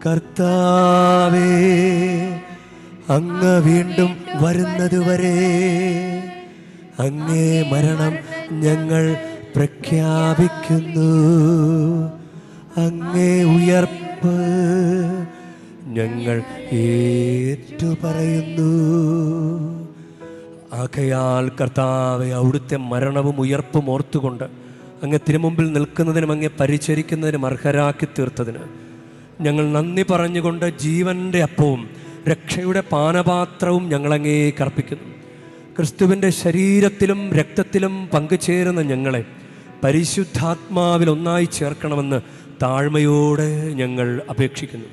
കർത്താവേ, അങ്ങ് വീണ്ടും വരുന്നതുവരെ അങ്ങേ മരണം ഞങ്ങൾ പ്രഖ്യാപിക്കുന്നു. അങ്ങേ ഉയർപ്പ് ഞങ്ങൾ ഏറ്റുപറയുന്നു. ആകയാൽ കർത്താവേ, അവിടുത്തെ മരണവും ഉയർപ്പും ഓർത്തുകൊണ്ട് അങ്ങ് തിരുമുമ്പിൽ നിൽക്കുന്നതിനും അങ്ങേ പരിചരിക്കുന്നതിനും അർഹരാക്കി തീർത്തതിന് ഞങ്ങൾ നന്ദി പറഞ്ഞുകൊണ്ട് ജീവൻ്റെ അപ്പവും രക്ഷയുടെ പാനപാത്രവും ഞങ്ങളങ്ങേക്ക് അർപ്പിക്കുന്നു. ക്രിസ്തുവിൻ്റെ ശരീരത്തിലും രക്തത്തിലും പങ്കുചേരുന്ന ഞങ്ങളെ പരിശുദ്ധാത്മാവിൽ ഒന്നായി ചേർക്കണമെന്ന് താഴ്മയോടെ ഞങ്ങൾ അപേക്ഷിക്കുന്നു.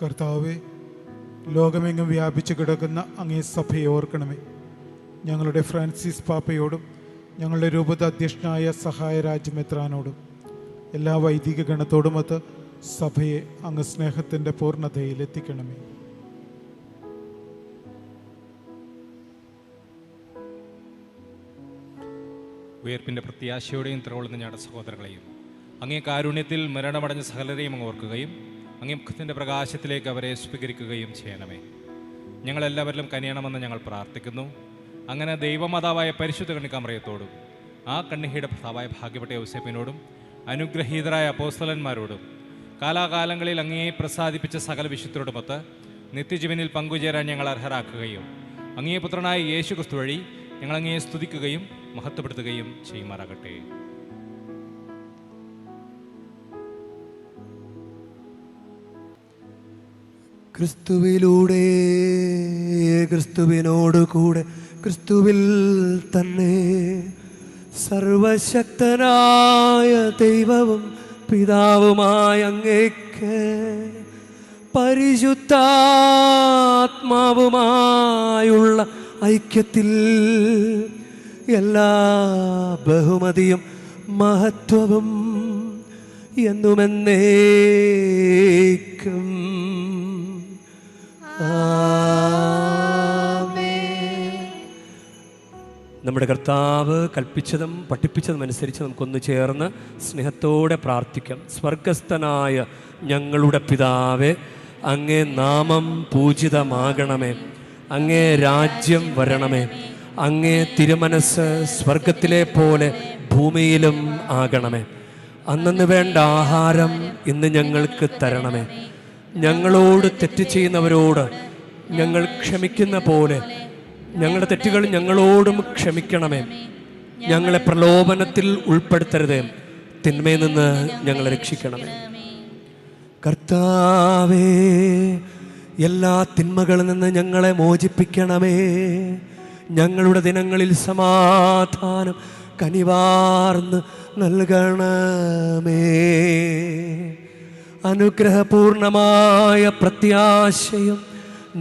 കർത്താവേ, ലോകമെങ്ങും വ്യാപിച്ചു കിടക്കുന്ന അങ്ങേ സഭയെ ഓർക്കണമേ. ഞങ്ങളുടെ ഫ്രാൻസിസ് പാപ്പയോടും ഞങ്ങളുടെ രൂപത അധ്യക്ഷനായ സഹായ രാജ്യമെത്രാനോടും എല്ലാ വൈദിക ഗണത്തോടുമൊത്ത് സഭയെ അങ്ങ് സ്നേഹത്തിൻ്റെ പൂർണ്ണതയിൽ എത്തിക്കണമേ. ഉയർപ്പിൻ്റെ പ്രത്യാശയോടെയും ത്രോളുന്ന ഞങ്ങളുടെ സഹോദരങ്ങളെയും അങ്ങേ കാരുണ്യത്തിൽ മരണമടഞ്ഞ സകലരെയും അങ്ങ് ഓർക്കുകയും അങ്ങേ മുഖത്തിൻ്റെ പ്രകാശത്തിലേക്ക് അവരെ സ്വീകരിക്കുകയും ചെയ്യണമേ. ഞങ്ങളെല്ലാവരിലും കനിയണമെന്ന് ഞങ്ങൾ പ്രാർത്ഥിക്കുന്നു. അങ്ങനെ ദൈവമാതാവായ പരിശുദ്ധ കന്യകാമറിയത്തോടും ആ കന്യകയുടെ ഭർത്താവായ ഭാഗ്യപ്പെട്ട യോസേപ്പിനോടും അനുഗ്രഹീതരായ അപ്പോസ്തലന്മാരോടും കാലാകാലങ്ങളിൽ അങ്ങയെ പ്രസാദിപ്പിച്ച സകല വിശുദ്ധരോടുമൊത്ത് നിത്യജീവനിൽ പങ്കുചേരാൻ ഞങ്ങൾ അർഹരാക്കുകയും അങ്ങേ പുത്രനായ യേശു ക്രിസ്തു വഴി ഞങ്ങൾ അങ്ങയെ സ്തുതിക്കുകയും മഹത്വപ്പെടുത്തുകയും ചെയ്യുമാറാകട്ടെ. ക്രിസ്തുവിലൂടെ, ക്രിസ്തുവിനോടുകൂടെ, ക്രിസ്തുവിൽ തന്നെ സർവശക്തനായ ദൈവവും പിതാവുമായ അങ്ങേക്ക് പരിശുദ്ധാത്മാവുമായുള്ള ഐക്യത്തിൽ എല്ലാ ബഹുമതിയും മഹത്വവും എന്നുമെന്നേക്കും നമ്മുടെ കർത്താവ് കൽപ്പിച്ചതും പഠിപ്പിച്ചതും അനുസരിച്ച് നമുക്കൊന്ന് ചേർന്ന് സ്നേഹത്തോടെ പ്രാർത്ഥിക്കാം. സ്വർഗസ്ഥനായ ഞങ്ങളുടെ പിതാവേ, അങ്ങേ നാമം പൂജിതമാകണമേ, അങ്ങേ രാജ്യം വരണമേ, അങ്ങേ തിരുമനസ് സ്വർഗത്തിലെ പോലെ ഭൂമിയിലും ആകണമേ. അന്നന്ന് വേണ്ട ആഹാരം ഇന്ന് ഞങ്ങൾക്ക് തരണമേ. ഞങ്ങളോട് തെറ്റ് ചെയ്യുന്നവരോട് ഞങ്ങൾ ക്ഷമിക്കുന്ന പോലെ ഞങ്ങളുടെ തെറ്റുകൾ ഞങ്ങളോടും ക്ഷമിക്കണമേ. ഞങ്ങളെ പ്രലോഭനത്തിൽ ഉൾപ്പെടുത്തരുതേ, തിന്മയിൽ നിന്ന് ഞങ്ങളെ രക്ഷിക്കണമേ. കർത്താവേ, എല്ലാ തിന്മകളിൽ നിന്ന് ഞങ്ങളെ മോചിപ്പിക്കണമേ. ഞങ്ങളുടെ ദിനങ്ങളിൽ സമാധാനം കനിവാർന്ന് നൽകണമേ. അനുഗ്രഹപൂർണമായ പ്രത്യാശയും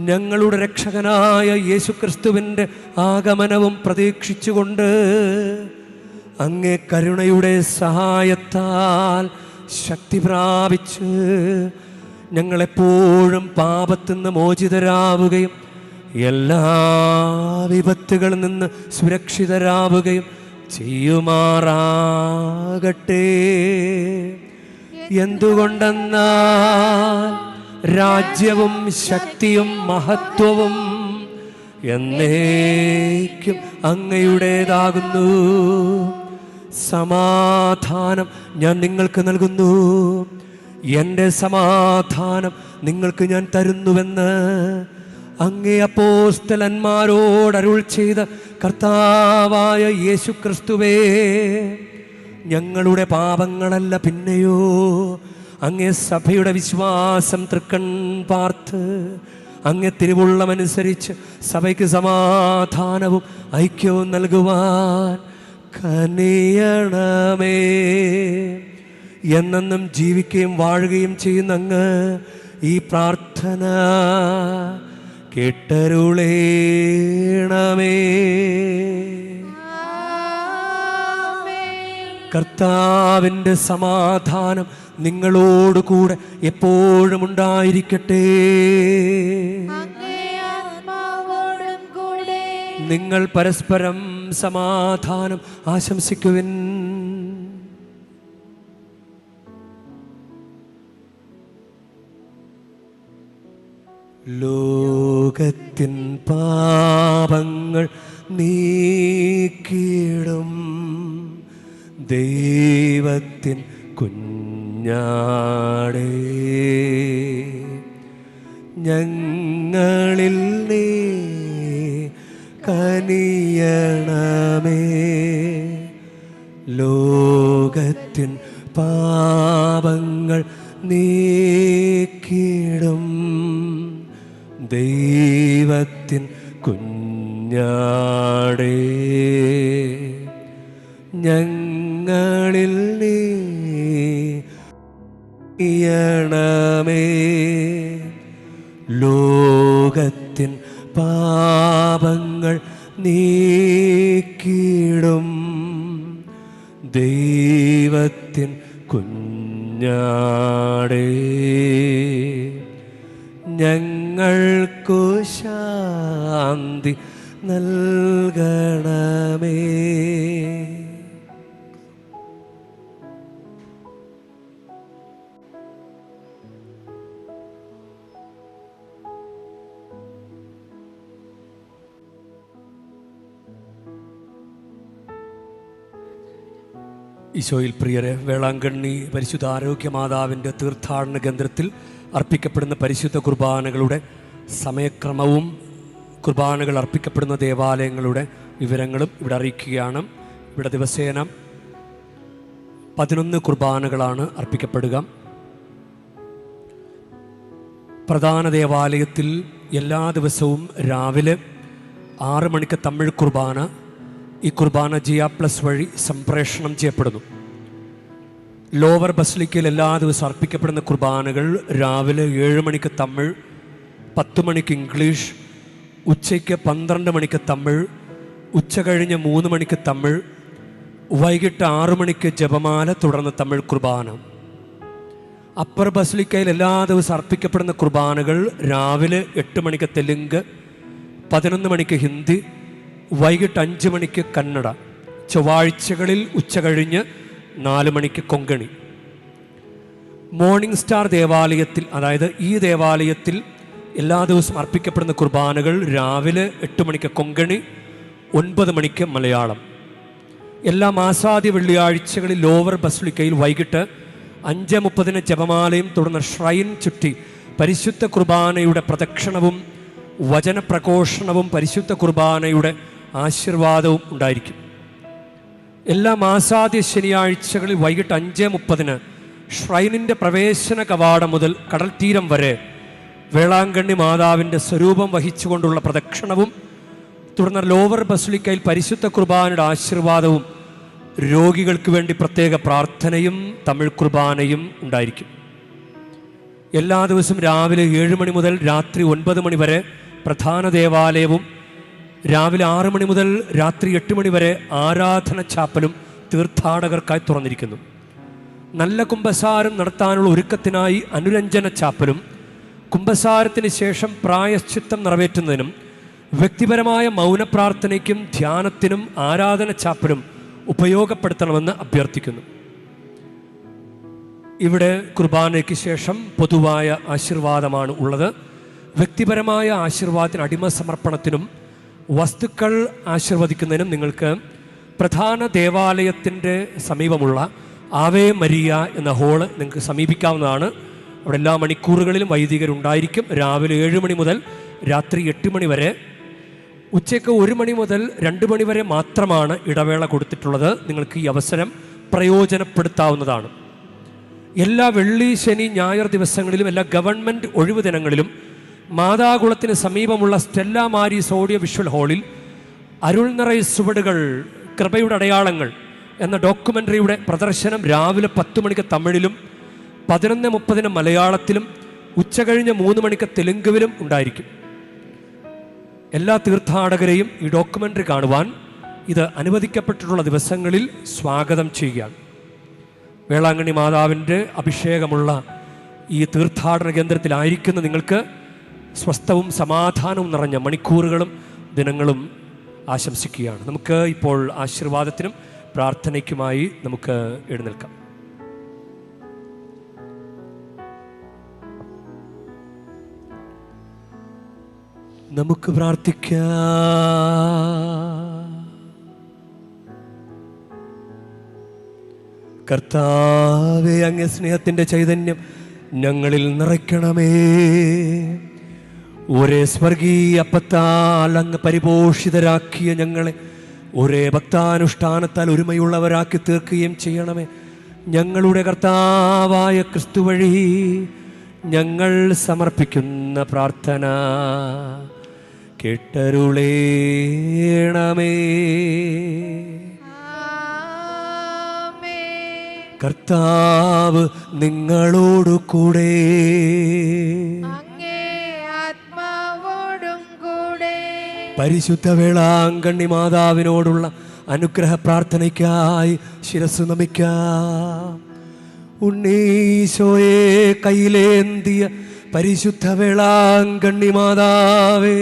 ഞങ്ങളുടെ രക്ഷകനായ യേശുക്രിസ്തുവിൻ്റെ ആഗമനവും പ്രതീക്ഷിച്ചുകൊണ്ട് അങ്ങേ കരുണയുടെ സഹായത്താൽ ശക്തി പ്രാപിച്ച് ഞങ്ങളെപ്പോഴും പാപത്തിൽ നിന്ന് മോചിതരാവുകയും എല്ലാ വിപത്തുകളിൽ നിന്ന് സുരക്ഷിതരാവുകയും ചെയ്യുമാറാകട്ടെ. എന്തുകൊണ്ടെന്നാൽ രാജ്യവും ശക്തിയും മഹത്വവും എന്നേക്കും അങ്ങയുടേതാകുന്നു. സമാധാനം ഞാൻ നിങ്ങൾക്ക് നൽകുന്നു, എൻ്റെ സമാധാനം നിങ്ങൾക്ക് ഞാൻ തരുന്നുവെന്ന് അങ്ങേ അപ്പോസ്തലന്മാരോട് അരുൾ ചെയ്ത കർത്താവായ യേശുക്രിസ്തുവേ, ഞങ്ങളുടെ പാപങ്ങളല്ല പിന്നെയോ അങ്ങേ സഭയുടെ വിശ്വാസം തൃക്കൺ പാർത്ത് അങ്ങേ തിരുവുള്ളമനുസരിച്ച് സഭയ്ക്ക് സമാധാനവും ഐക്യവും നൽകുവാൻ കനിയണമേ. എന്നെന്നും ജീവിക്കുകയും വാഴുകയും ചെയ്യുന്ന അങ്ങ് ഈ പ്രാർത്ഥന കേട്ടരുളേണമേ. കർത്താവിൻ്റെ സമാധാനം നിങ്ങളോടുകൂടെ എപ്പോഴും ഉണ്ടായിരിക്കട്ടെ. നിങ്ങൾ പരസ്പരം സമാധാനം ആശംസിക്കുവിൻ. ലോകത്തിൻ പാപങ്ങൾ നീക്കിടും ദൈവത്തിൻ കുഞ്ഞാടേ, ഞങ്ങളിൽ നീ കനിയണമേ. ലോകത്തിൻ പാപങ്ങൾ നീക്കിടും ദൈവത്തിൻ കുഞ്ഞാടേ, ഞങ്ങളിൽ നീ ണമേ. ലോകത്തിൻ പാപങ്ങൾ നീക്കിടും ദൈവത്തിൻ കുഞ്ഞാടേ, ഞങ്ങൾക്കു ശാന്തി നൽകണമേ. ഈശോയിൽ പ്രിയരെ, വേളാങ്കണ്ണി പരിശുദ്ധ ആരോഗ്യ മാതാവിൻ്റെ തീർത്ഥാടന കേന്ദ്രത്തിൽ അർപ്പിക്കപ്പെടുന്ന പരിശുദ്ധ കുർബാനകളുടെ സമയക്രമവും കുർബാനകൾ അർപ്പിക്കപ്പെടുന്ന ദേവാലയങ്ങളുടെ വിവരങ്ങളും ഇവിടെ അറിയിക്കുകയാണ്. ഇവിടെ ദിവസേന 11 കുർബാനകളാണ് അർപ്പിക്കപ്പെടുക. പ്രധാന ദേവാലയത്തിൽ എല്ലാ ദിവസവും രാവിലെ 6 മണിക്ക് തമിഴ് കുർബാന. ഈ കുർബാന GR+ വഴി സംപ്രേഷണം ചെയ്യപ്പെടുന്നു. ലോവർ ബസിലിക്കയിൽ എല്ലാ ദിവസവും അർപ്പിക്കപ്പെടുന്ന കുർബാനകൾ രാവിലെ 7 മണിക്ക് തമിഴ്, 10 മണിക്ക് ഇംഗ്ലീഷ്, ഉച്ചയ്ക്ക് 12 മണിക്ക് തമിഴ്, ഉച്ച കഴിഞ്ഞ് 3 മണിക്ക് തമിഴ്, വൈകിട്ട് 6 മണിക്ക് ജപമാല, തുടർന്ന് തമിഴ് കുർബാന. അപ്പർ ബസിലിക്കയിൽ എല്ലാ ദിവസവും അർപ്പിക്കപ്പെടുന്ന കുർബാനകൾ രാവിലെ 8 മണിക്ക് തെലുങ്ക്, 11 മണിക്ക് ഹിന്ദി, വൈകിട്ട് 5 മണിക്ക് കന്നഡ. ചൊവ്വാഴ്ചകളിൽ ഉച്ച കഴിഞ്ഞ് 4 മണിക്ക് കൊങ്കണി. മോർണിംഗ് സ്റ്റാർ ദേവാലയത്തിൽ, അതായത് ഈ ദേവാലയത്തിൽ എല്ലാ ദിവസവും അർപ്പിക്കപ്പെടുന്ന കുർബാനകൾ രാവിലെ 8 മണിക്ക് കൊങ്കണി, 9 മണിക്ക് മലയാളം. എല്ലാ മാസാദ്യ വെള്ളിയാഴ്ചകളിൽ ലോവർ ബസിലിക്കയിൽ വൈകിട്ട് 5:30 ജപമാലയും തുടർന്ന് ഷ്രൈൻ ചുറ്റി പരിശുദ്ധ കുർബാനയുടെ പ്രദക്ഷിണവും വചനപ്രഘോഷണവും പരിശുദ്ധ കുർബാനയുടെ ആശീർവാദവും ഉണ്ടായിരിക്കും. എല്ലാ മാസാദ്യ ശനിയാഴ്ചകളിൽ വൈകിട്ട് 5:30 ഷ്രൈനിൻ്റെ പ്രവേശന കവാടം മുതൽ കടൽ തീരം വരെ വേളാങ്കണ്ണി മാതാവിൻ്റെ സ്വരൂപം വഹിച്ചുകൊണ്ടുള്ള പ്രദക്ഷിണവും തുടർന്ന് ലോവർ ബസിലിക്കയിൽ പരിശുദ്ധ കുർബാനയുടെ ആശീർവാദവും രോഗികൾക്ക് വേണ്ടി പ്രത്യേക പ്രാർത്ഥനയും തമിഴ് കുർബാനയും ഉണ്ടായിരിക്കും. എല്ലാ ദിവസവും രാവിലെ 7 മണി മുതൽ രാത്രി 9 മണി വരെ പ്രധാന ദേവാലയവും രാവിലെ 6 മണി മുതൽ രാത്രി 8 മണി വരെ ആരാധന ചാപ്പലും തീർത്ഥാടകർക്കായി തുറന്നിരിക്കുന്നു. നല്ല കുമ്പസാരം നടത്താനുള്ള ഒരുക്കത്തിനായി അനുരഞ്ജന ചാപ്പലും കുമ്പസാരത്തിന് ശേഷം പ്രായശ്ചിത്തം നിറവേറ്റുന്നതിനും വ്യക്തിപരമായ മൗനപ്രാർത്ഥനയ്ക്കും ധ്യാനത്തിനും ആരാധന ചാപ്പലും ഉപയോഗപ്പെടുത്തണമെന്ന് അഭ്യർത്ഥിക്കുന്നു. ഇവിടെ കുർബാനയ്ക്ക് ശേഷം പൊതുവായ ആശീർവാദമാണ് ഉള്ളത്. വ്യക്തിപരമായ ആശീർവാദത്തിന് അടിമസമർപ്പണത്തിനും വസ്തുക്കൾ ആശീർവദിക്കുന്നതിനും നിങ്ങൾക്ക് പ്രധാന ദേവാലയത്തിൻ്റെ സമീപമുള്ള ആവേ മരിയ എന്ന ഹോള് നിങ്ങൾക്ക് സമീപിക്കാവുന്നതാണ്. അവിടെ എല്ലാ മണിക്കൂറുകളിലും വൈദികരുണ്ടായിരിക്കും. രാവിലെ 7 മണി മുതൽ രാത്രി 8 മണി വരെ. ഉച്ചയ്ക്ക് 1 മണി മുതൽ 2 മണി വരെ മാത്രമാണ് ഇടവേള കൊടുത്തിട്ടുള്ളത്. നിങ്ങൾക്ക് ഈ അവസരം പ്രയോജനപ്പെടുത്താവുന്നതാണ്. എല്ലാ വെള്ളി, ശനി, ഞായർ ദിവസങ്ങളിലും എല്ലാ ഗവൺമെൻറ് ഒഴിവു ദിനങ്ങളിലും മാതാകുളത്തിന് സമീപമുള്ള സ്റ്റെല്ല മാരീസ് ഓഡിയോ വിഷ്വൽ ഹാളിൽ അരുൾ നിറയ ചുവടുകൾ കൃപയുടെ അടയാളങ്ങൾ എന്ന ഡോക്യുമെൻ്ററിയുടെ പ്രദർശനം രാവിലെ 10 മണിക്ക് തമിഴിലും 11:30 മലയാളത്തിലും ഉച്ചകഴിഞ്ഞ് 3 മണിക്ക് തെലുങ്കുവിലും ഉണ്ടായിരിക്കും. എല്ലാ തീർത്ഥാടകരെയും ഈ ഡോക്യുമെൻ്ററി കാണുവാൻ ഇത് അനുവദിക്കപ്പെട്ടിട്ടുള്ള ദിവസങ്ങളിൽ സ്വാഗതം ചെയ്യുകയാണ്. വേളാങ്കണ്ണി മാതാവിൻ്റെ അഭിഷേകമുള്ള ഈ തീർത്ഥാടന കേന്ദ്രത്തിലായിരിക്കുന്ന നിങ്ങൾക്ക് സ്വസ്ഥവും സമാധാനവും നിറഞ്ഞ മണിക്കൂറുകളും ദിനങ്ങളും ആശംസിക്കുകയാണ്. നമുക്ക് ഇപ്പോൾ ആശീർവാദത്തിനും പ്രാർത്ഥനയ്ക്കുമായി നമുക്ക് എഴുന്നേൽക്കാം. നമുക്ക് പ്രാർത്ഥിക്കാം. കർത്താവേ, അങ്ങേ സ്നേഹത്തിൻ്റെ ചൈതന്യം ഞങ്ങളിൽ നിറയ്ക്കണമേ. ഒരേ സ്വർഗീയ അപ്പത്താൽ അങ്ങ് പരിപോഷിതരാക്കിയ ഞങ്ങളെ ഒരേ ഭക്താനുഷ്ഠാനത്താൽ ഒരുമയുള്ളവരാക്കി തീർക്കുകയും ചെയ്യണമേ. ഞങ്ങളുടെ കർത്താവായ ക്രിസ്തു വഴി ഞങ്ങൾ സമർപ്പിക്കുന്ന പ്രാർത്ഥന കേട്ടരുളേണമേ. കർത്താവ് നിങ്ങളോടു കൂടെ, പരിശുദ്ധ വേളാങ്കണ്ണി മാതാവിനോടുള്ള അനുഗ്രഹ പ്രാർത്ഥനയ്ക്കായി ശിരസ്സു നമിക്കാം. ഉണ്ണീശോയെ കയ്യിലേന്തിയ പരിശുദ്ധ വേളാങ്കണ്ണി മാതാവേ,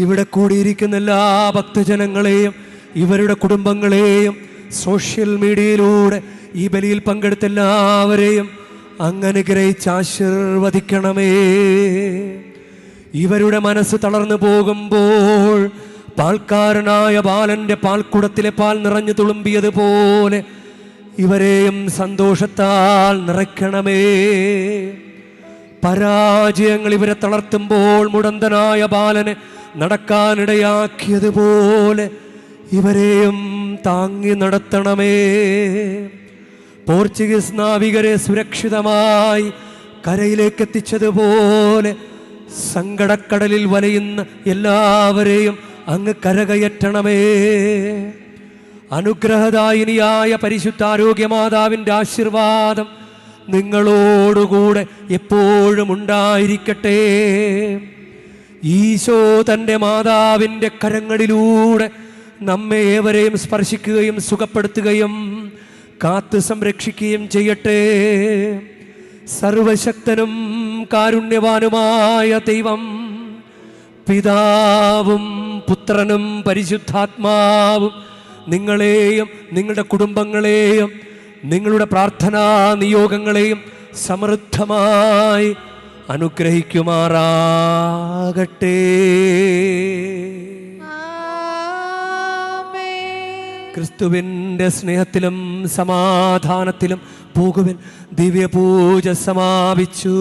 ഇവിടെ കൂടിയിരിക്കുന്ന എല്ലാ ഭക്തജനങ്ങളെയും ഇവരുടെ കുടുംബങ്ങളെയും സോഷ്യൽ മീഡിയയിലൂടെ ഈ ബലിയിൽ പങ്കെടുത്ത എല്ലാവരെയും അങ്ങനെ ഗ്രഹിച്ച് ആശീർവദിക്കണമേ. ഇവരുടെ മനസ്സ് തളർന്നു പോകുമ്പോൾ പാൽക്കാരനായ ബാലന്റെ പാൽക്കുടത്തിലെ പാൽ നിറഞ്ഞു തുളുമ്പിയതുപോലെ ഇവരെയും സന്തോഷത്താൽ നിറയ്ക്കണമേ. പരാജയങ്ങൾ ഇവരെ തളർത്തുമ്പോൾ മുടന്തനായ ബാലനെ നടക്കാനിടയാക്കിയതുപോലെ ഇവരെയും താങ്ങി നടത്തണമേ. പോർച്ചുഗീസ് നാവികരെ സുരക്ഷിതമായി കരയിലേക്ക് എത്തിച്ചതുപോലെ സങ്കടക്കടലിൽ വലയുന്ന എല്ലാവരെയും അങ്ങ് കരകയറ്റണമേ. അനുഗ്രഹദായിനിയായ പരിശുദ്ധാരോഗ്യമാതാവിൻ്റെ ആശീർവാദം നിങ്ങളോടുകൂടെ എപ്പോഴും ഉണ്ടായിരിക്കട്ടെ. ഈശോ തൻ്റെ മാതാവിൻ്റെ കരങ്ങളിലൂടെ നമ്മെ ഏവരെയും സ്പർശിക്കുകയും സുഖപ്പെടുത്തുകയും കാത്തു സംരക്ഷിക്കുകയും ചെയ്യട്ടെ. സർവശക്തനും കാരുണ്യവാനുമായ ദൈവം, പിതാവും പുത്രനും പരിശുദ്ധാത്മാവും നിങ്ങളെയും നിങ്ങളുടെ കുടുംബങ്ങളെയും നിങ്ങളുടെ പ്രാർത്ഥനാ നിയോഗങ്ങളെയും സമൃദ്ധമായി അനുഗ്രഹിക്കുമാറാകട്ടെ. ക്രിസ്തുവിൻ്റെ സ്നേഹത്തിലും സമാധാനത്തിലും പോകുവിൻ. ദിവ്യപൂജ സമാപിച്ചു.